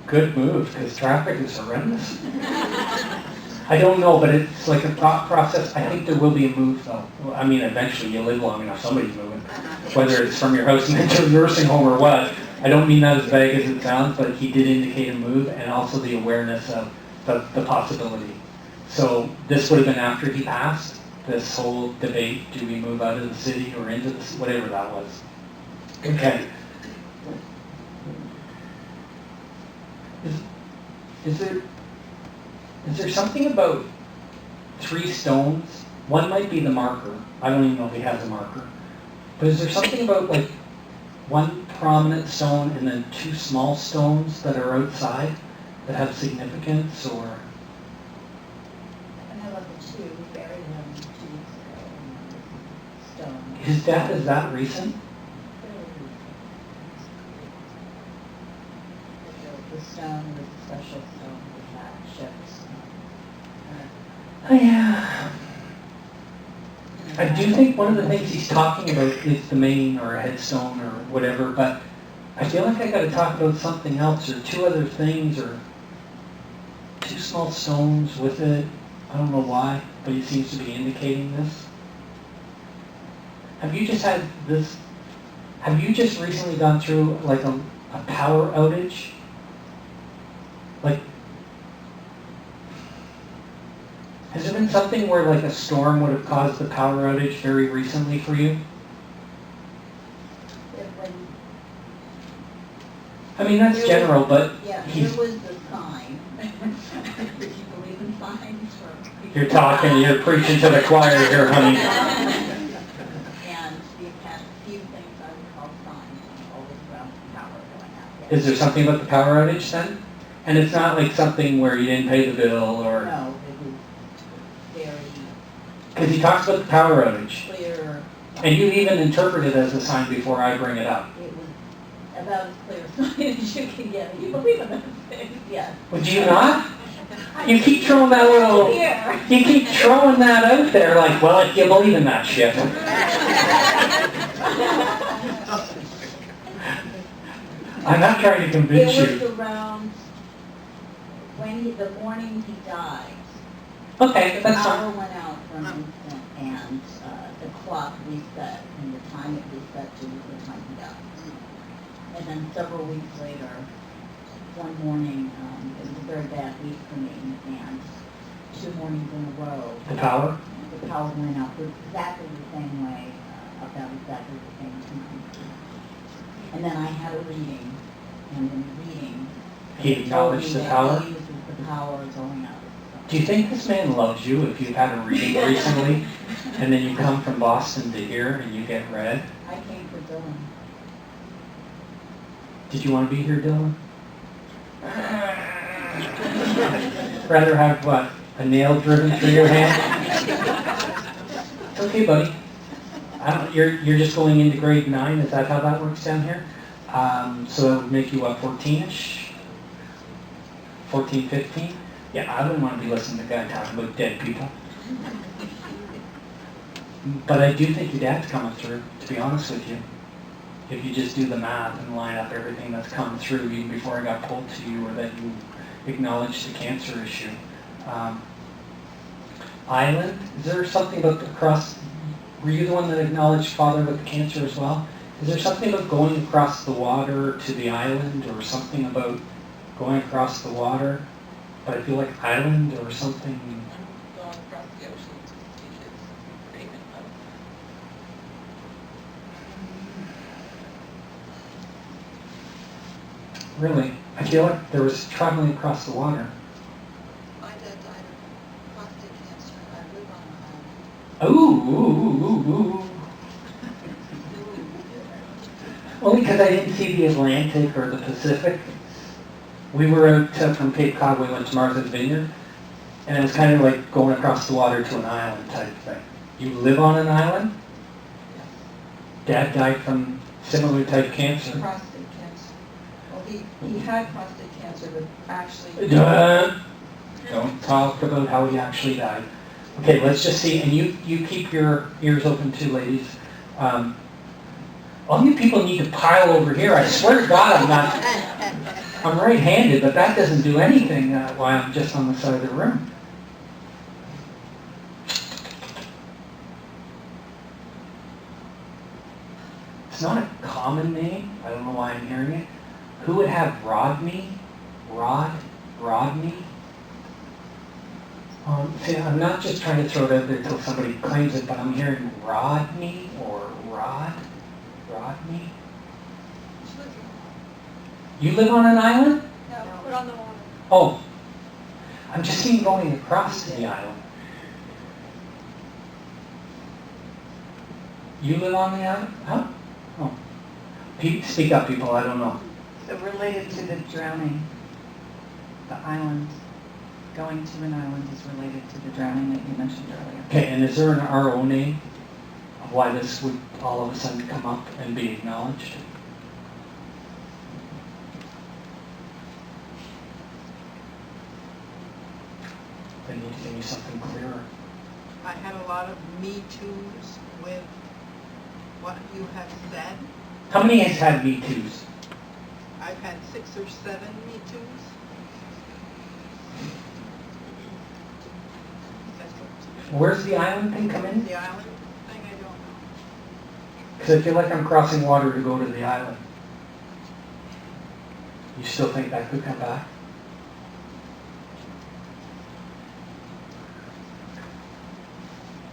Good move, because traffic is horrendous. I don't know, but it's like a thought process. I think there will be a move, though. Well, I mean, eventually you live long enough, somebody's moving. Whether it's from your house into a nursing home or what. I don't mean that as vague as it sounds, but he did indicate a move, and also the awareness of the possibility. So this would have been after he passed, this whole debate, do we move out of the city or into the, whatever that was. Okay. Is there something about 3 stones? One might be the marker. I don't even know if he has a marker. But is there something about like 1 prominent stone and then 2 small stones that are outside that have significance, or? I know about the 2, we buried them 2 weeks ago in the stone. His death, is that recent? The stone was a special stone with that ships. Oh, yeah. I do think one of the things he's talking about is the main or a headstone or whatever, but I feel like I got to talk about something else or 2 other things or 2 small stones with it. I don't know why, but he seems to be indicating this. Have you just had this? Have you just recently gone through like a power outage? Like, has there been something where like a storm would have caused the power outage very recently for you? I mean, that's general, but Yeah, he's, there was the sign. Do you believe in signs? you're talking, you're preaching to the choir here, honey. And we've had a few things I would call signs always around the power going out. Is there something about the power outage then? And it's not like something where you didn't pay the bill or... No, it was very Because he talks about the power outage. clear And you even interpret it as a sign before I bring it up. It was about as clear a sign as you can get. You believe in those things, yes. Would you not? You keep throwing that little, Here. you keep throwing that out there like, well, if you believe in that shit. I'm not trying to convince It was you. around the morning he died. Okay, The that's power fine. went out for an instant, and the clock reset, and the time it reset to the time he died. And then several weeks later, one morning, it was a very bad week for me, and 2 mornings in a row, The power? the power went out exactly the same way, about exactly the same time. And then I had a reading, and in the reading, He acknowledged the power? He uses the power going out. Do you think this man loves you if you've had a reading recently, and then you come from Boston to here and you get read? I came for Dylan. Did you want to be here, Dylan? Rather have what? A nail driven through your hand? It's okay, buddy. You're just going into grade 9. Is that how that works down here? So that would make you what, 14-ish? 14, 15? Yeah, I wouldn't want to be listening to a guy talking about dead people. But I do think your dad's coming through, to be honest with you. If you just do the math and line up everything that's come through, even before I got pulled to you, or that you acknowledged the cancer issue. Island, is there something about were you the one that acknowledged Father with the cancer as well? Is there something about going across the water to the island, or something about going across the water? But I feel like island or something. Going across the ocean to see his payment of. Really, I feel like there was traveling across the water. My dad died of prostate cancer. I live on an island. Ooh. Only because I didn't see the Atlantic or the Pacific. We were out from Cape Cod, we went to Martha's Vineyard, and it was kind of like going across the water to an island type thing. You live on an island? Dad died from similar type cancer. Prostate cancer. Well, he had prostate cancer, but actually. Don't talk about how he actually died. Okay, let's just see, and you keep your ears open too, ladies. All you people need to pile over here. I swear to God, I'm right-handed, but that doesn't do anything while I'm just on the side of the room. It's not a common name. I don't know why I'm hearing it. Who would have Rodney? Rodney? See, I'm not just trying to throw it out there until somebody claims it, but I'm hearing Rodney or Rodney. You live on an island? No, we're on the water. Oh, I'm just seeing going across to the island. You live on the island? Huh? Oh. Speak up, people. I don't know. So related to the drowning, the island, going to an island is related to the drowning that you mentioned earlier. Okay, and is there an RO name of why this would all of a sudden come up and be acknowledged? They need to give me something clearer. I had a lot of Me Too's with what you have said. How many has had Me Too's? I've had 6 or 7 Me Too's. Where's the island thing come in? The island thing, I don't know. Because I feel like I'm crossing water to go to the island. You still think that could come back?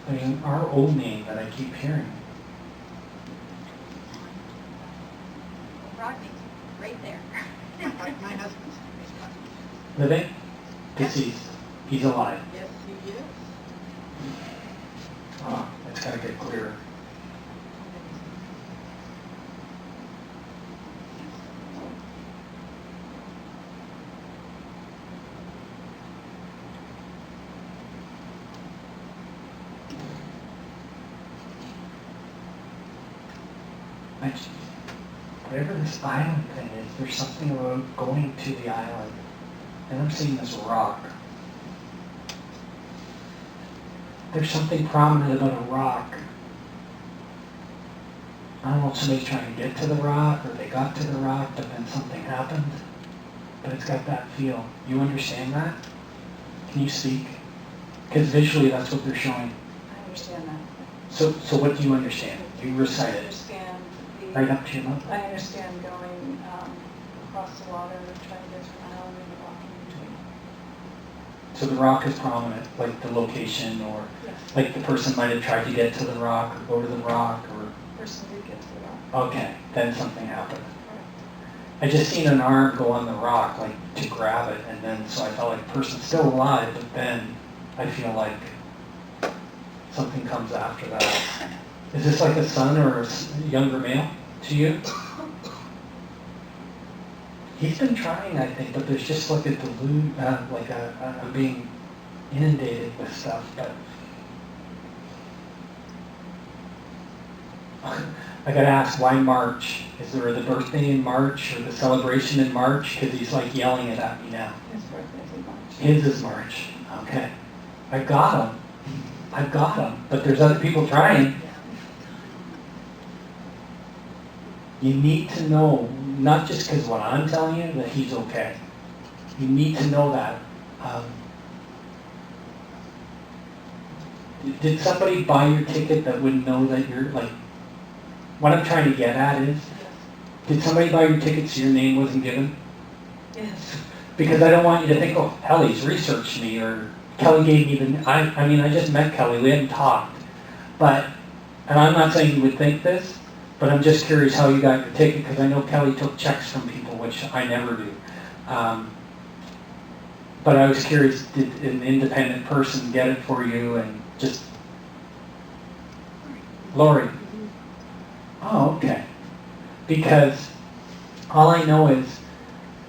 I mean, our old name that I keep hearing. Rodney, right there. My husband's name is Rodney. Living? Deceased. He's alive. Yes, he is. Oh, that's got to get clearer. whatever this island thing is, there's something about going to the island. And I'm seeing this rock. There's something prominent about a rock. I don't know if somebody's trying to get to the rock or they got to the rock, but then something happened. But it's got that feel. You understand that? Can you speak? Because visually that's what they're showing. I understand that. So what do you understand? You recite I it. understand Right up to your mouth? I understand going across the water, trying to get to an island and walking between. So the rock is prominent, like the location, or Yes. like the person might have tried to get to the rock or go to the rock, or Person did get to the rock. okay, then something happened. I just seen an arm go on the rock, like to grab it, and then so I felt like person's still alive, but then I feel like something comes after that. Is this like a son or a younger male to you? He's been trying, I think, but there's just like a I'm being inundated with stuff, but I gotta ask, why March? Is there the birthday in March or the celebration in March? Because he's like yelling it at me now. His birthday's in March. His is March. Okay. I got him. But there's other people trying. You need to know, not just because what I'm telling you, that he's okay. You need to know that. Did somebody buy your ticket that would know that you're like, what I'm trying to get at is, did somebody buy your ticket so your name wasn't given? Yes. Because I don't want you to think, oh, Kelly's researched me, or Kelly gave me the, I mean, I just met Kelly, we hadn't talked. But, and I'm not saying you would think this, but I'm just curious how you got your ticket, because I know Kelly took checks from people, which I never do. But I was curious, did an independent person get it for you, and just, Lori? Oh, okay. Because all I know is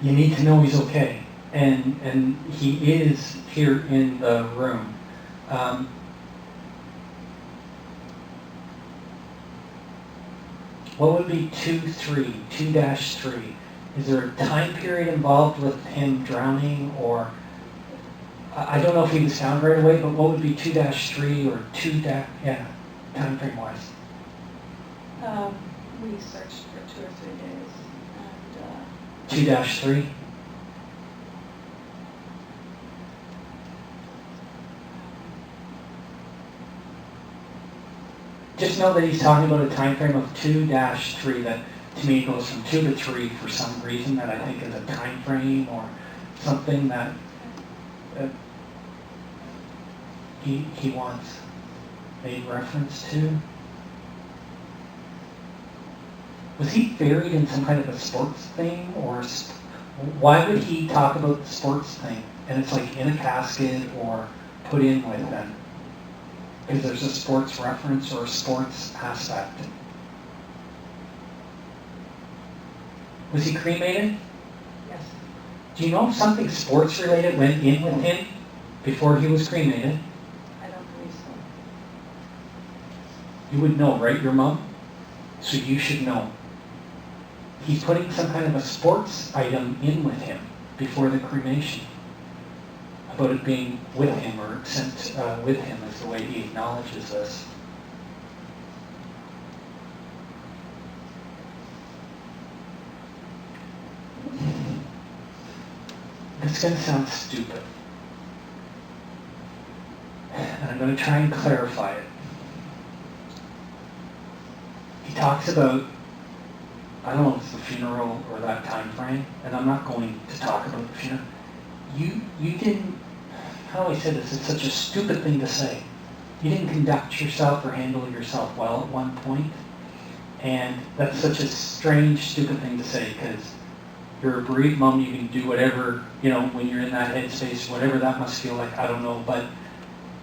you need to know he's okay. And he is here in the room. What would be 2-3? Is there a time period involved with him drowning, or I don't know if he was found right away, but what would be 2-3 or time frame wise? We searched for 2 or 3 days, and 2-3? Just know that he's talking about a time frame of 2-3 that to me goes from 2 to 3 for some reason that I think is a time frame or something that he wants made reference to. Was he buried in some kind of a sports thing, or why would he talk about the sports thing? And it's like in a casket or put in with them? Because there's a sports reference or a sports aspect. Was he cremated? yes. Do you know if something sports related went in with him before he was cremated? I don't believe so. You would know, right, your mom? So you should know. He's putting some kind of a sports item in with him before the cremation. About it being with him or sent with him is the way he acknowledges this. It's going to sound stupid. And I'm going to try and clarify it. He talks about, I don't know if it's the funeral or that time frame, and I'm not going to talk about the funeral. You didn't, how do I say this? It's such a stupid thing to say. You didn't conduct yourself or handle yourself well at one point. And that's such a strange, stupid thing to say, because you're a bereaved mom, you can do whatever, when you're in that headspace, whatever that must feel like, I don't know. But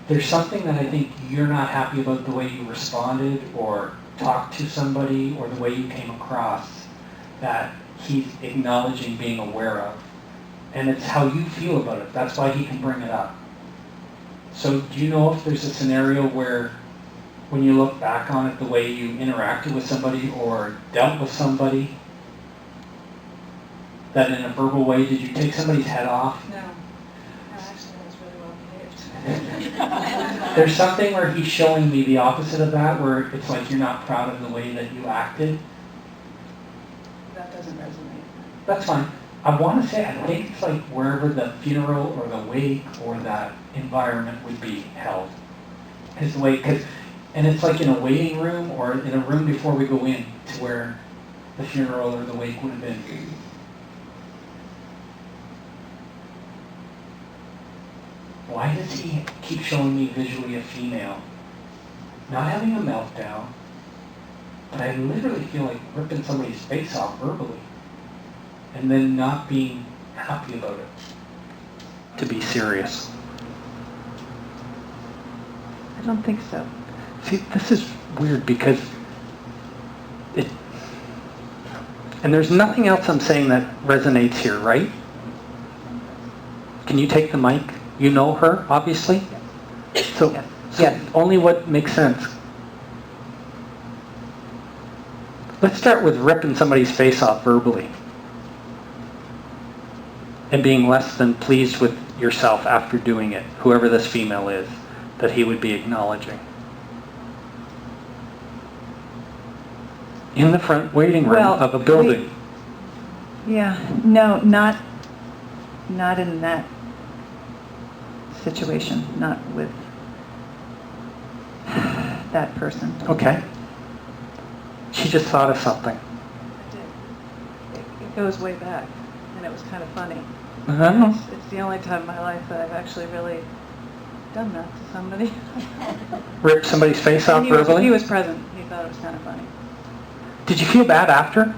there's something that I think you're not happy about the way you responded or talked to somebody or the way you came across that he's acknowledging being aware of. And it's how you feel about it. That's why he can bring it up. So do you know if there's a scenario where when you look back on it, the way you interacted with somebody or dealt with somebody? That in a verbal way, did you take somebody's head off? No. Actually, I was really well behaved. There's something where he's showing me the opposite of that, where it's like you're not proud of the way that you acted. That doesn't resonate. That's fine. I want to say, I think it's like wherever the funeral or the wake or that environment would be held. Is the way, and it's like in a waiting room or in a room before we go in to where the funeral or the wake would have been. Why does he keep showing me visually a female? Not having a meltdown, but I literally feel like ripping somebody's face off verbally. And then not being happy about it. To be serious. I don't think so. See, this is weird because and there's nothing else I'm saying that resonates here, right? Can you take the mic? You know her, obviously? So, Yes. only what makes sense. Let's start with ripping somebody's face off verbally. And being less than pleased with yourself after doing it, whoever this female is, that he would be acknowledging. In the front waiting room of a building. No, not in that situation, not with that person. Okay. She just thought of something. I did. It goes way back, and it was kind of funny. Uh-huh. It's the only time in my life that I've actually really done that to somebody. Rip somebody's face off And verbally? he was present. He thought it was kind of funny. Did you feel bad after?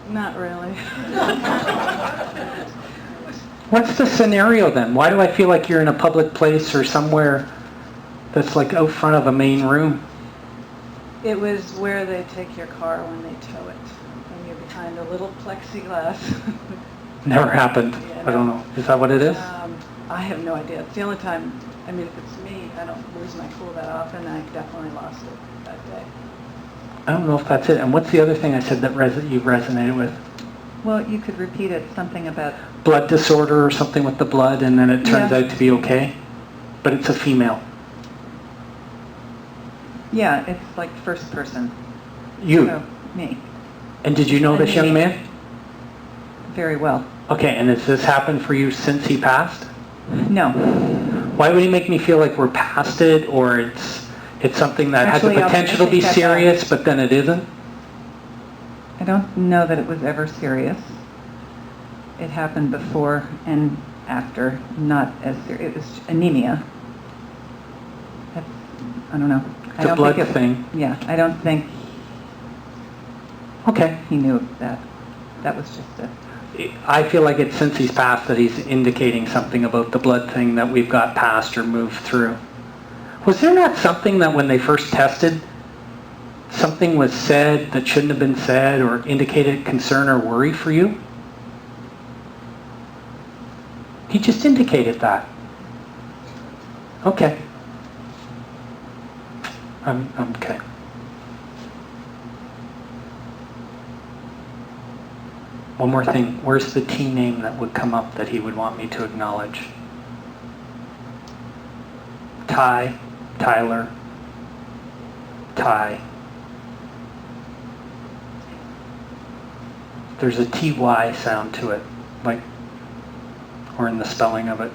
Not really. What's the scenario then? Why do I feel like you're in a public place or somewhere that's like out front of a main room? It was where they take your car when they tow it, and you're behind a little plexiglass. Never happened. Yeah, I don't know. Is that what it is? I have no idea. It's the only time, I mean, if it's me, I don't lose my cool that often. I definitely lost it that day. I don't know if that's it. And what's the other thing I said that you resonated with? Well, you could repeat it, something about... Blood disorder or something with the blood, and then it turns Yeah. out to be okay? But it's a female. Yeah, it's like first person. You. So, me. And did you know this young man? Very well. Okay, and has this happened for you since he passed? No. Why would he make me feel like we're past it, or it's something that Actually, has the potential to be take that serious, but then it isn't? I don't know that it was ever serious. It happened before and after, not as serious. It was anemia. I don't know. It's a blood thing. Yeah, I don't think Okay. he knew that. That was just a... I feel like it's since he's passed that he's indicating something about the blood thing that we've got past or moved through. Was there not something that when they first tested, something was said that shouldn't have been said or indicated concern or worry for you? He just indicated that. Okay. I'm okay. One more thing. Where's the T name that would come up that he would want me to acknowledge? Ty, Tyler, Ty. There's a TY sound to it, like, or in the spelling of it.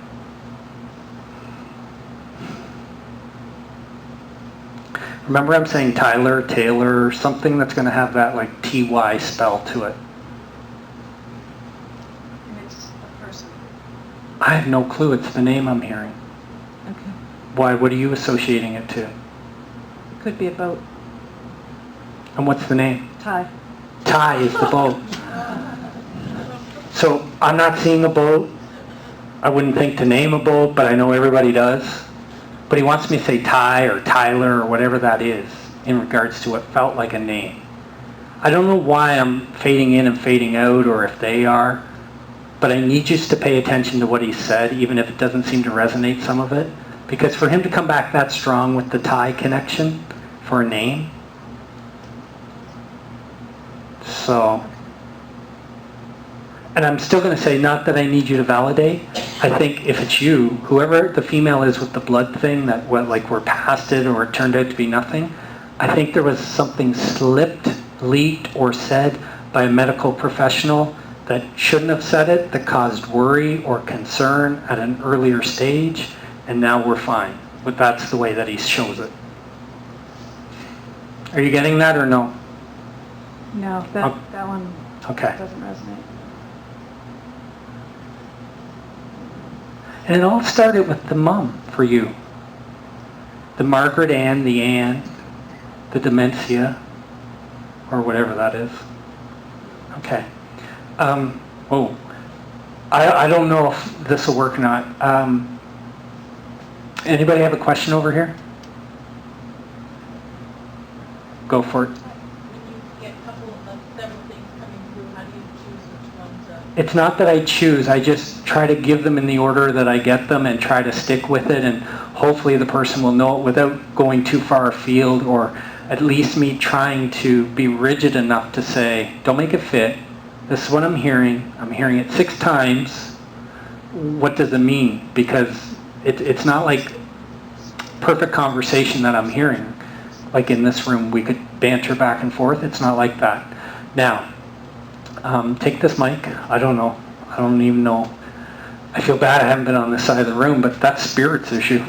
Remember I'm saying Tyler, Taylor, something that's going to have that like TY spell to it. And it's a person. I have no clue. It's the name I'm hearing. Okay. Why? What are you associating it to? It could be a boat. And what's the name? Ty. Ty is the boat. So I'm not seeing a boat. I wouldn't think to name a boat, but I know everybody does. But he wants me to say Ty or Tyler or whatever that is in regards to what felt like a name. I don't know why I'm fading in and fading out or if they are, but I need you to pay attention to what he said, even if it doesn't seem to resonate some of it. Because for him to come back that strong with the Ty connection for a name. So, and I'm still going to say, not that I need you to validate. I think if it's you, whoever the female is with the blood thing, that like we're past it or it turned out to be nothing, I think there was something slipped, leaked, or said by a medical professional that shouldn't have said it, that caused worry or concern at an earlier stage, and now we're fine. But that's the way that he shows it. Are you getting that or no? No, that one Okay. doesn't resonate. And it all started with the mom for you. The Margaret Ann, the Ann, the dementia, or whatever that is. Okay. I don't know if this will work or not. Anybody have a question over here? Go for it. When you get a couple of several things coming through, how do you choose which ones? It's not that I choose, I just try to give them in the order that I get them and try to stick with it, and hopefully the person will know it without going too far afield, or at least me trying to be rigid enough to say, don't make it fit. This is what I'm hearing it 6 times. What does it mean? Because it's not like perfect conversation that I'm hearing. Like in this room, we could banter back and forth. It's not like that. Now, take this mic. I don't know. I don't even know. I feel bad I haven't been on this side of the room, but that's Spirit's issue.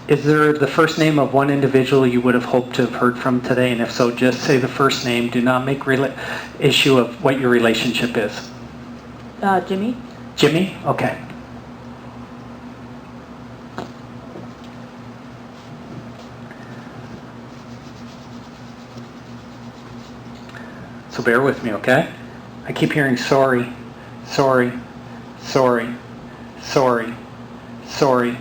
Is there the first name of one individual you would have hoped to have heard from today? And if so, just say the first name. Do not make issue of what your relationship is. Jimmy? Jimmy? Okay. So bear with me, okay? I keep hearing sorry, sorry, sorry, sorry, sorry,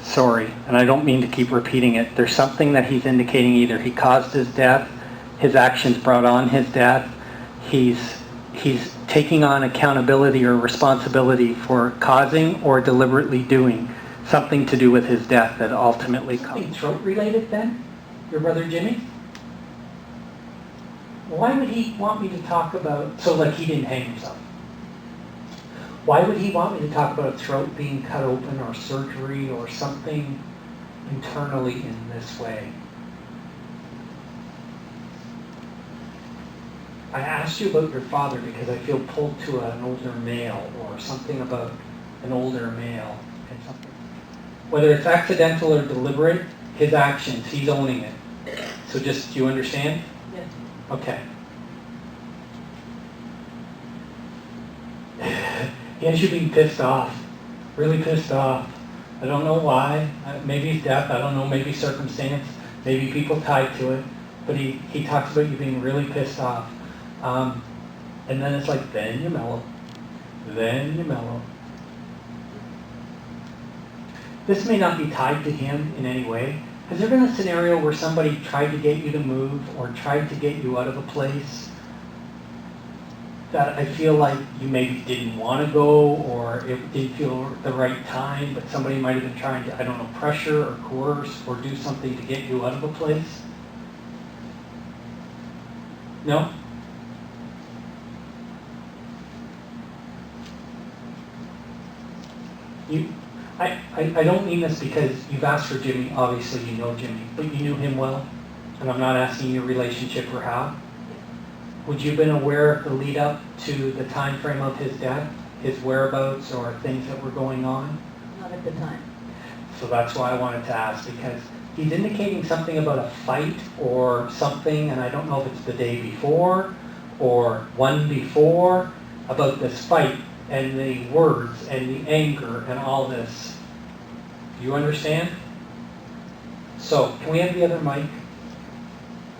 sorry. And I don't mean to keep repeating it. There's something that he's indicating. Either he caused his death, his actions brought on his death, he's taking on accountability or responsibility for causing or deliberately doing something to do with his death that ultimately caused. Something throat related then? Your brother Jimmy? Why would he want me to talk about, so like he didn't hang himself? Why would he want me to talk about a throat being cut open or surgery or something internally in this way? I asked you about your father because I feel pulled to an older male or something about an older male and something. Whether it's accidental or deliberate, his actions, he's owning it. So just, do you understand? Yes. Okay. He has you being pissed off. Really pissed off. I don't know why. Maybe it's death. I don't know. Maybe circumstance. Maybe people tied to it. But he talks about you being really pissed off. And then it's like, then you mellow. Then you mellow. This may not be tied to him in any way. Has there been a scenario where somebody tried to get you to move or tried to get you out of a place that I feel like you maybe didn't want to go, or it didn't feel the right time, but somebody might have been trying to, I don't know, pressure or coerce or do something to get you out of a place? No? I don't mean this because you've asked for Jimmy. Obviously you know Jimmy, but you knew him well, and I'm not asking your relationship or how. Would you have been aware of the lead up to the time frame of his death, his whereabouts, or things that were going on? Not at the time. So that's why I wanted to ask, because he's indicating something about a fight or something, and I don't know if it's the day before or one before, about this fight and the words and the anger and all this. Do you understand? So, can we have the other mic?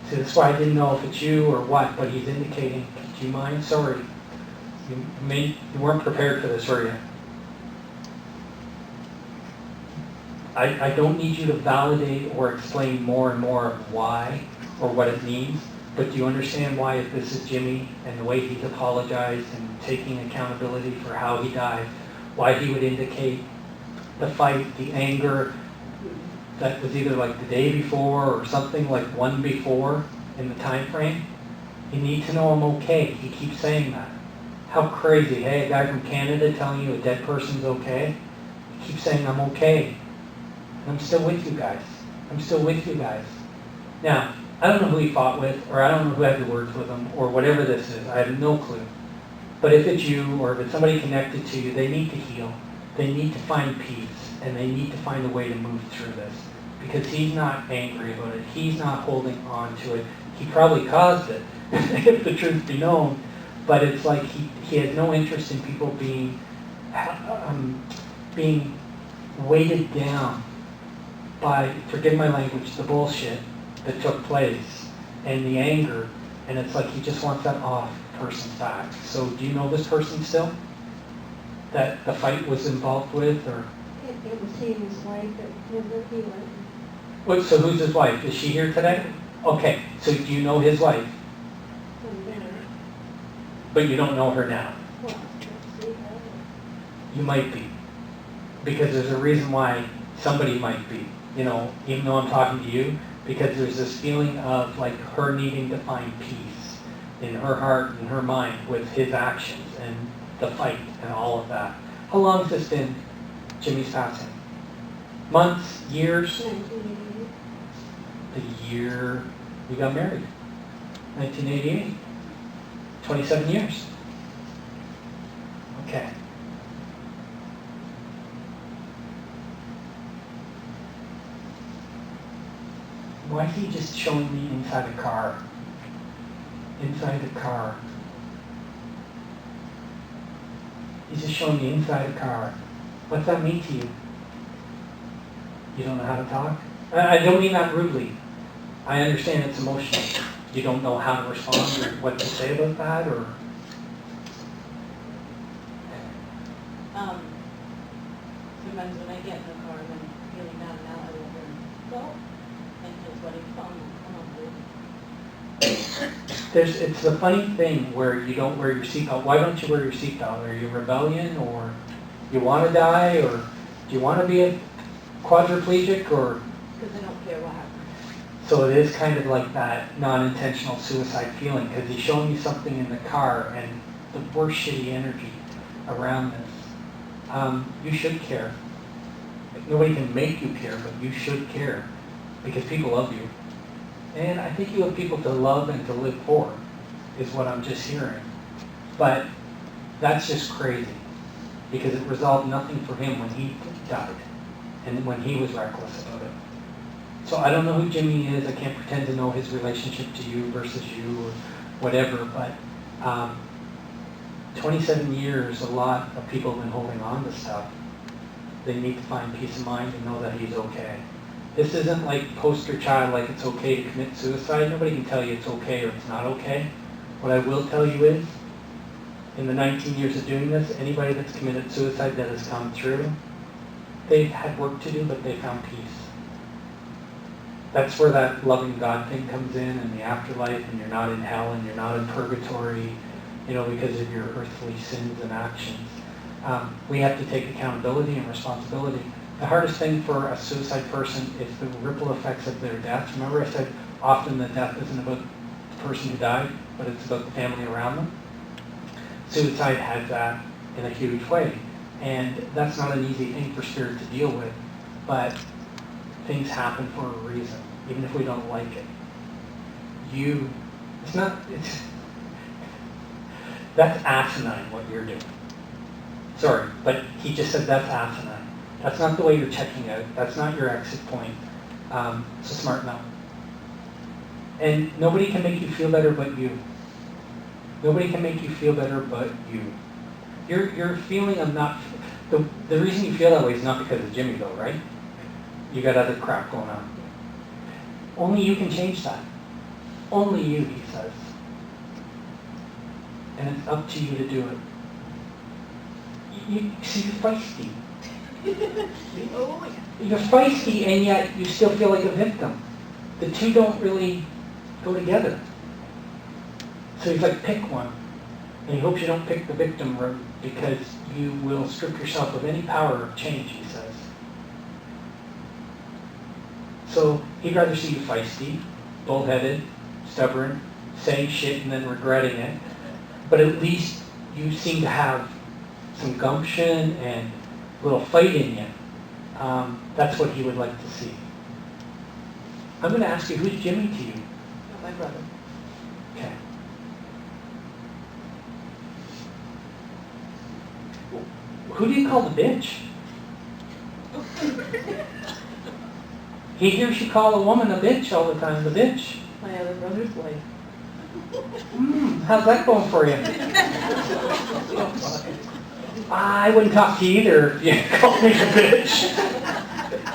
See, that's why I didn't know if it's you or what, but he's indicating. Do you mind? Sorry. You weren't prepared for this, were you? I don't need you to validate or explain more and more of why or what it means, but do you understand why, if this is Jimmy and the way he's apologized and taking accountability for how he died, why he would indicate the fight, the anger, that was either like the day before or something like one before in the time frame. You need to know I'm okay. He keeps saying that. How crazy. Hey, a guy from Canada telling you a dead person's okay. He keeps saying I'm okay. And I'm still with you guys. I'm still with you guys. Now, I don't know who he fought with, or I don't know who had the words with him, or whatever this is. I have no clue. But if it's you, or if it's somebody connected to you, they need to heal. They need to find peace, and they need to find a way to move through this. Because he's not angry about it. He's not holding on to it. He probably caused it, if the truth be known. But it's like he has no interest in people being weighted down by, forgive my language, the bullshit that took place and the anger. And it's like he just wants that off person's back. So do you know this person still? That the fight was involved with, or? It was he and his wife that were with him. Wait, so who's his wife? Is she here today? Okay, so do you know his wife? But you don't know her now. You might be. Because there's a reason why somebody might be. You know, even though I'm talking to you, because there's this feeling of like her needing to find peace in her heart and her mind with his actions and the fight and all of that. How long has this been, Jimmy's passing? Months? Years? 1988. The year we got married. 1988. 27 years. Okay. Why is he just showing me inside a car? Inside the car. He's just showing me inside a car. What's that mean to you? You don't know how to talk? I don't mean that rudely. I understand it's emotional. You don't know how to respond or what to say about that, or? Sometimes when I get in the car and I'm feeling down and out, I will hear, go, and just letting phone come on, It's the funny thing where you don't wear your seatbelt. Why don't you wear your seatbelt? Are you rebellion, or you want to die, or do you want to be a quadriplegic, or? because I don't care what happens. So it is kind of like that non-intentional suicide feeling, because he's showing you something in the car and the worst shitty energy around this. You should care. Nobody can make you care, but you should care because people love you. And I think you have people to love and to live for, is what I'm just hearing. But that's just crazy because it resolved nothing for him when he died and when he was reckless about it. So I don't know who Jimmy is. I can't pretend to know his relationship to you versus you or whatever, but 27 years, a lot of people have been holding on to stuff. They need to find peace of mind and know that he's okay. This isn't like poster child, like it's okay to commit suicide. Nobody can tell you it's okay or it's not okay. What I will tell you is, in the 19 years of doing this, anybody that's committed suicide that has come through, they've had work to do, but they found peace. That's where that loving God thing comes in, and the afterlife, and you're not in hell, and you're not in purgatory, you know, because of your earthly sins and actions. We have to take accountability and responsibility. The hardest thing for a suicide person is the ripple effects of their death. Remember I said often that death isn't about the person who died, but it's about the family around them? Suicide has that in a huge way. And that's not an easy thing for spirit to deal with, but things happen for a reason, even if we don't like it. That's asinine what you're doing. Sorry, but he just said that's asinine. That's not the way you're checking out. That's not your exit point. So smart no. And nobody can make you feel better but you. Nobody can make you feel better but you. You're feeling of not... The reason you feel that way is not because of Jimmy though, right? You got other crap going on. Only you can change that. Only you, he says. And it's up to you to do it. You see, you're feisty. You're feisty, and yet you still feel like a victim. The two don't really go together. So he's like, pick one. And he hopes you don't pick the victim road because you will strip yourself of any power of change, he says. So he'd rather see you feisty, bullheaded, stubborn, saying shit and then regretting it. But at least you seem to have some gumption and a little fight in you. That's what he would like to see. I'm going to ask you, who's Jimmy to you? My brother. Okay. Who do you call the bitch? He hears you call a woman a bitch all the time, the bitch. My other brother's wife. How's that going for you? I wouldn't talk to you either if you called me a bitch.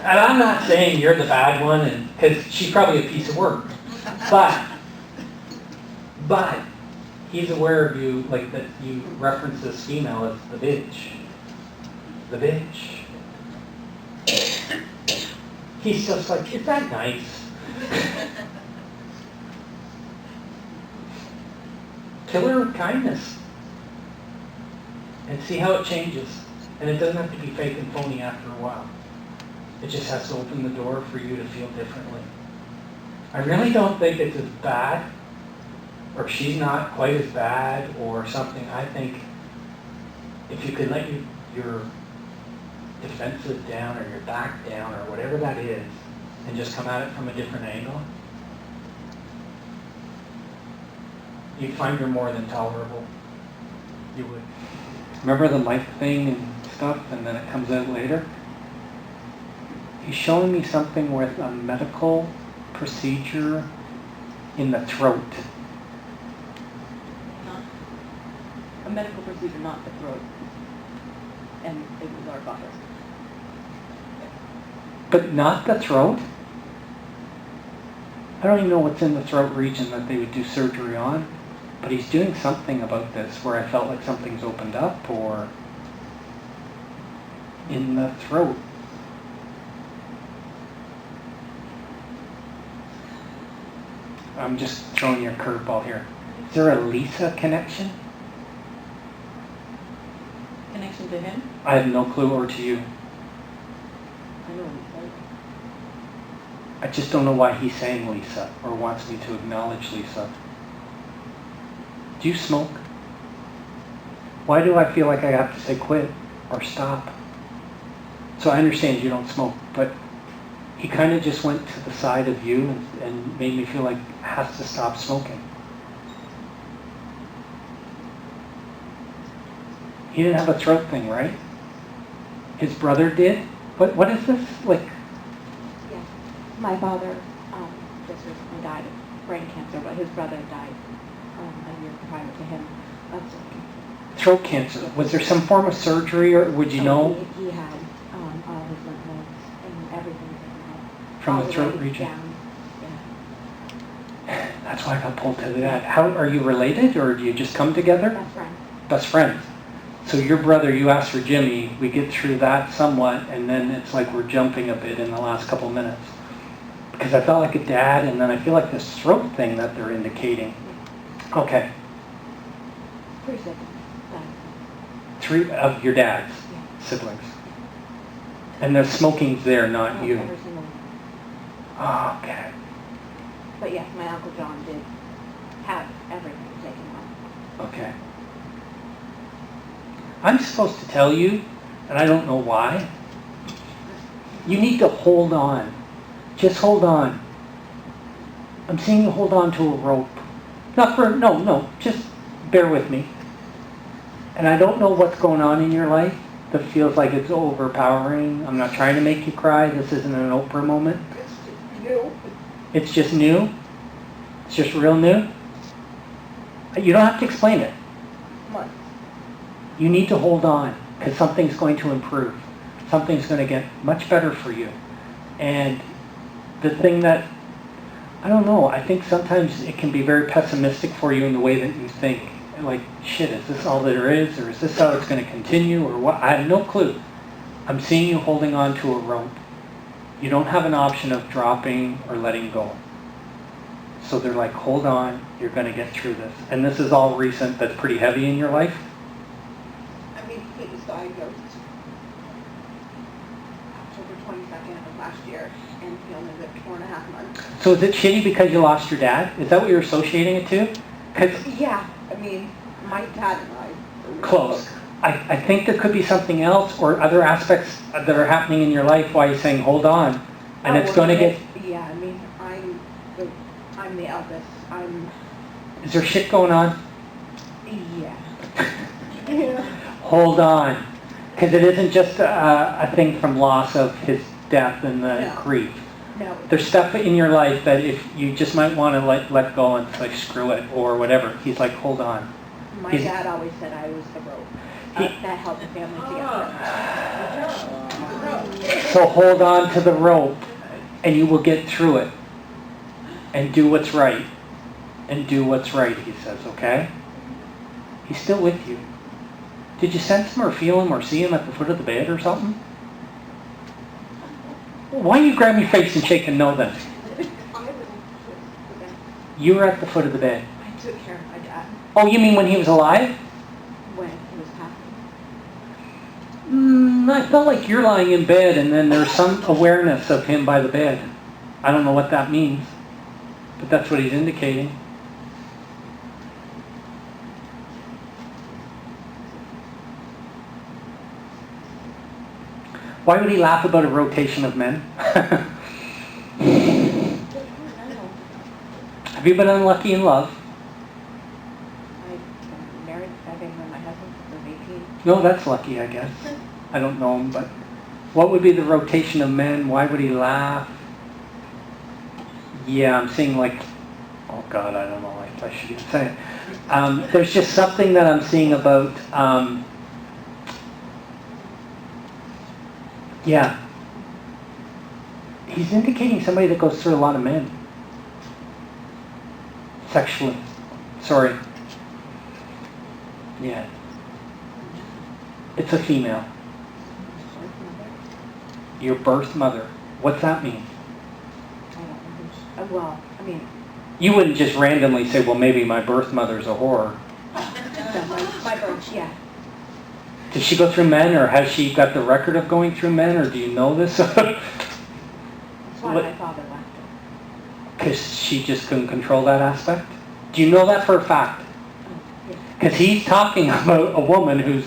And I'm not saying you're the bad one, because she's probably a piece of work. But he's aware of you, like that you reference this female as the bitch. The bitch. He's just like, is that nice? Kill her with kindness. And see how it changes. And it doesn't have to be fake and phony after a while. It just has to open the door for you to feel differently. I really don't think it's as bad, or she's not quite as bad, or something. I think if you can let your defensive down, or your back down, or whatever that is, and just come at it from a different angle, you'd find her more than tolerable. You would. Remember the mic thing and stuff, and then it comes out later? He's showing me something with a medical procedure in the throat. A medical procedure, not the throat. And it was our father. But not the throat? I don't even know what's in the throat region that they would do surgery on, but he's doing something about this where I felt like something's opened up, or in the throat. I'm just throwing you a curveball here. Is there a Lisa connection? Connection to him? I have no clue, or to you. I know what he's like. I just don't know why he's saying Lisa, or wants me to acknowledge Lisa. Do you smoke? Why do I feel like I have to say quit or stop? So I understand you don't smoke, but he kind of just went to the side of you and made me feel like has to stop smoking. He didn't have a throat thing, right? His brother did? What is this? Like, Yeah. My father just recently died of brain cancer, but his brother died a year prior to him of throat cancer. Was there some form of surgery, or would you know? He had all his lymph nodes and everything taken out. From all the throat way region? Down. Yeah. That's why I got pulled to that. How are you related, or do you just come together? Best friend. Best friends. So your brother, you asked for Jimmy, we get through that somewhat, and then it's like we're jumping a bit in the last couple minutes. Because I felt like a dad, and then I feel like this throat thing that they're indicating. Okay. 3 seconds. 3 of your dad's siblings. And the smoking's there, not you. Every single one. Oh, okay. But yes, my Uncle John did have everything taken out. Okay. I'm supposed to tell you, and I don't know why. You need to hold on. Just hold on. I'm seeing you hold on to a rope. No, just bear with me. And I don't know what's going on in your life that feels like it's overpowering. I'm not trying to make you cry. This isn't an Oprah moment. It's just new. It's just real new. You don't have to explain it. What? You need to hold on, because something's going to improve. Something's going to get much better for you. And the thing that, I don't know, I think sometimes it can be very pessimistic for you in the way that you think. Like, shit, is this all there is? Or is this how it's going to continue? Or what? I have no clue. I'm seeing you holding on to a rope. You don't have an option of dropping or letting go. So they're like, hold on, you're going to get through this. And this is all recent, that's pretty heavy in your life? I mean, he was diagnosed October 22nd. end of last year, and he only lived 4.5 months. So is it shitty because you lost your dad? Is that what you're associating it to? 'Cause Yeah, I mean, my dad and I were really close. I think there could be something else or other aspects that are happening in your life why you're saying, hold on. And Oh, it's going to well, get... Yeah, I mean, I'm the eldest. Is there shit going on? Yeah. Yeah. Hold on. Because it isn't just a thing from loss of his death and the No. grief. No. There's stuff in your life that if you just might want to let go and like screw it or whatever. He's like, hold on. My He's- dad always said I was the rope. That held the family together. So hold on to the rope and you will get through it. And do what's right. And do what's right, he says, okay? He's still with you. Did you sense him or feel him or see him at the foot of the bed or something? Why don't you grab your face and shake and no then? You were at the foot of the bed. I took care of my dad Oh, you mean when he was alive? when he was passing. I felt like you're lying in bed and then there's some awareness of him by the bed. I don't know what that means, but that's what he's indicating. Why would he laugh about a rotation of men? Have you been unlucky in love? I've been married, I've been with my husband for 18. No, that's lucky, I guess. I don't know him, but what would be the rotation of men? Why would he laugh? Yeah, I'm seeing like, oh God, I don't know if I should even say it. There's just something that I'm seeing about, yeah. He's indicating somebody that goes through a lot of men. Sexually. Sorry. Yeah. It's a female. Your birth mother. What's that mean? I don't know who's, well, I mean, You wouldn't just randomly say, well, maybe my birth mother's a whore. my birth, yeah. Did she go through men, or has she got the record of going through men, or do you know this? That's why What- my father left her. Because she just couldn't control that aspect? Do you know that for a fact? Oh, yeah. Because he's talking about a woman who's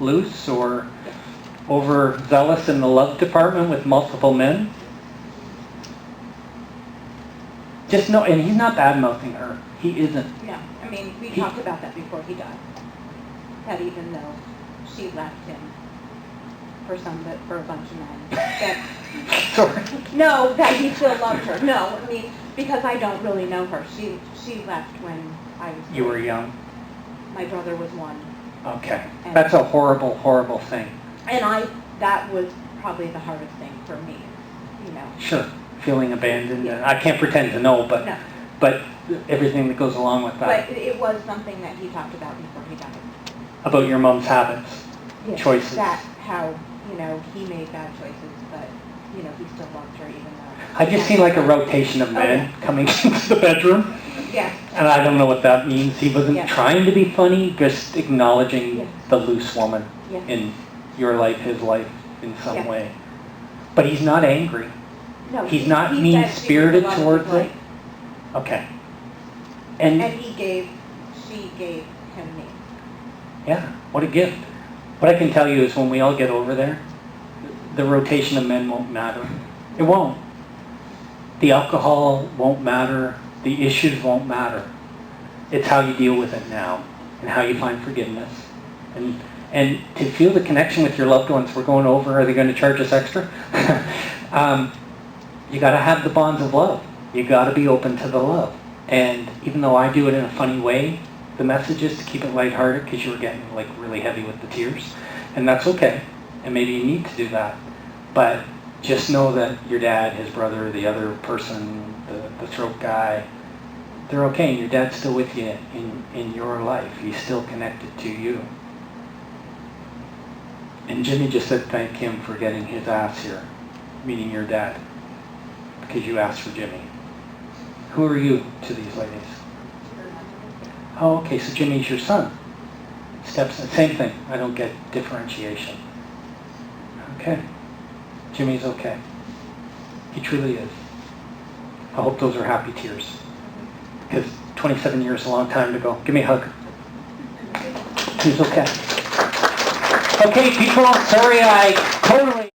loose or overzealous in the love department with multiple men. Just know, and he's not bad-mouthing her. He isn't. No, I mean, we He- talked about that before he died. That even though she left him for a bunch of men, that, Sorry. no, that he still loved her. No, I mean, because I don't really know her. She left when I was You were three. young. My brother was 1. Okay. That's a horrible, horrible thing. And that was probably the hardest thing for me, you know. Sure. Feeling abandoned. Yeah. I can't pretend to know, but No. but everything that goes along with that. But it was something that he talked about before he died. About your mom's habits. Yes, Choices. That how, you know, he made bad choices, but, you know, he still loved her even though. I just see like a rotation of men coming into the bedroom. Yes. And I don't know what that means. He wasn't Yeah. trying to be funny, just acknowledging Yes. the loose woman Yes. in your life, his life, in some Yeah. way. But he's not angry. No, He's he- not he said mean-spirited she was a towards lovely it? Okay. And And she gave him me. yeah, what a gift. What I can tell you is when we all get over there, the rotation of men won't matter. It won't. The alcohol won't matter. The issues won't matter. It's how you deal with it now and how you find forgiveness. And to feel the connection with your loved ones, we're going over, are they going to charge us extra? You got to have the bonds of love. You got to be open to the love. And even though I do it in a funny way, the message is to keep it lighthearted because you were getting like really heavy with the tears. And that's okay. And maybe you need to do that. But just know that your dad, his brother, the other person, the throat guy, they're okay. And your dad's still with you in your life. He's still connected to you. And Jimmy just said thank him for getting his ass here, meaning your dad, because you asked for Jimmy. Who are you to these ladies? Oh, okay, so Jimmy's your son. Stepson, same thing. I don't get differentiation. Okay. Jimmy's okay. He truly is. I hope those are happy tears. Because 27 years is a long time to go. Give me a hug. He's okay. Okay, people, sorry I totally...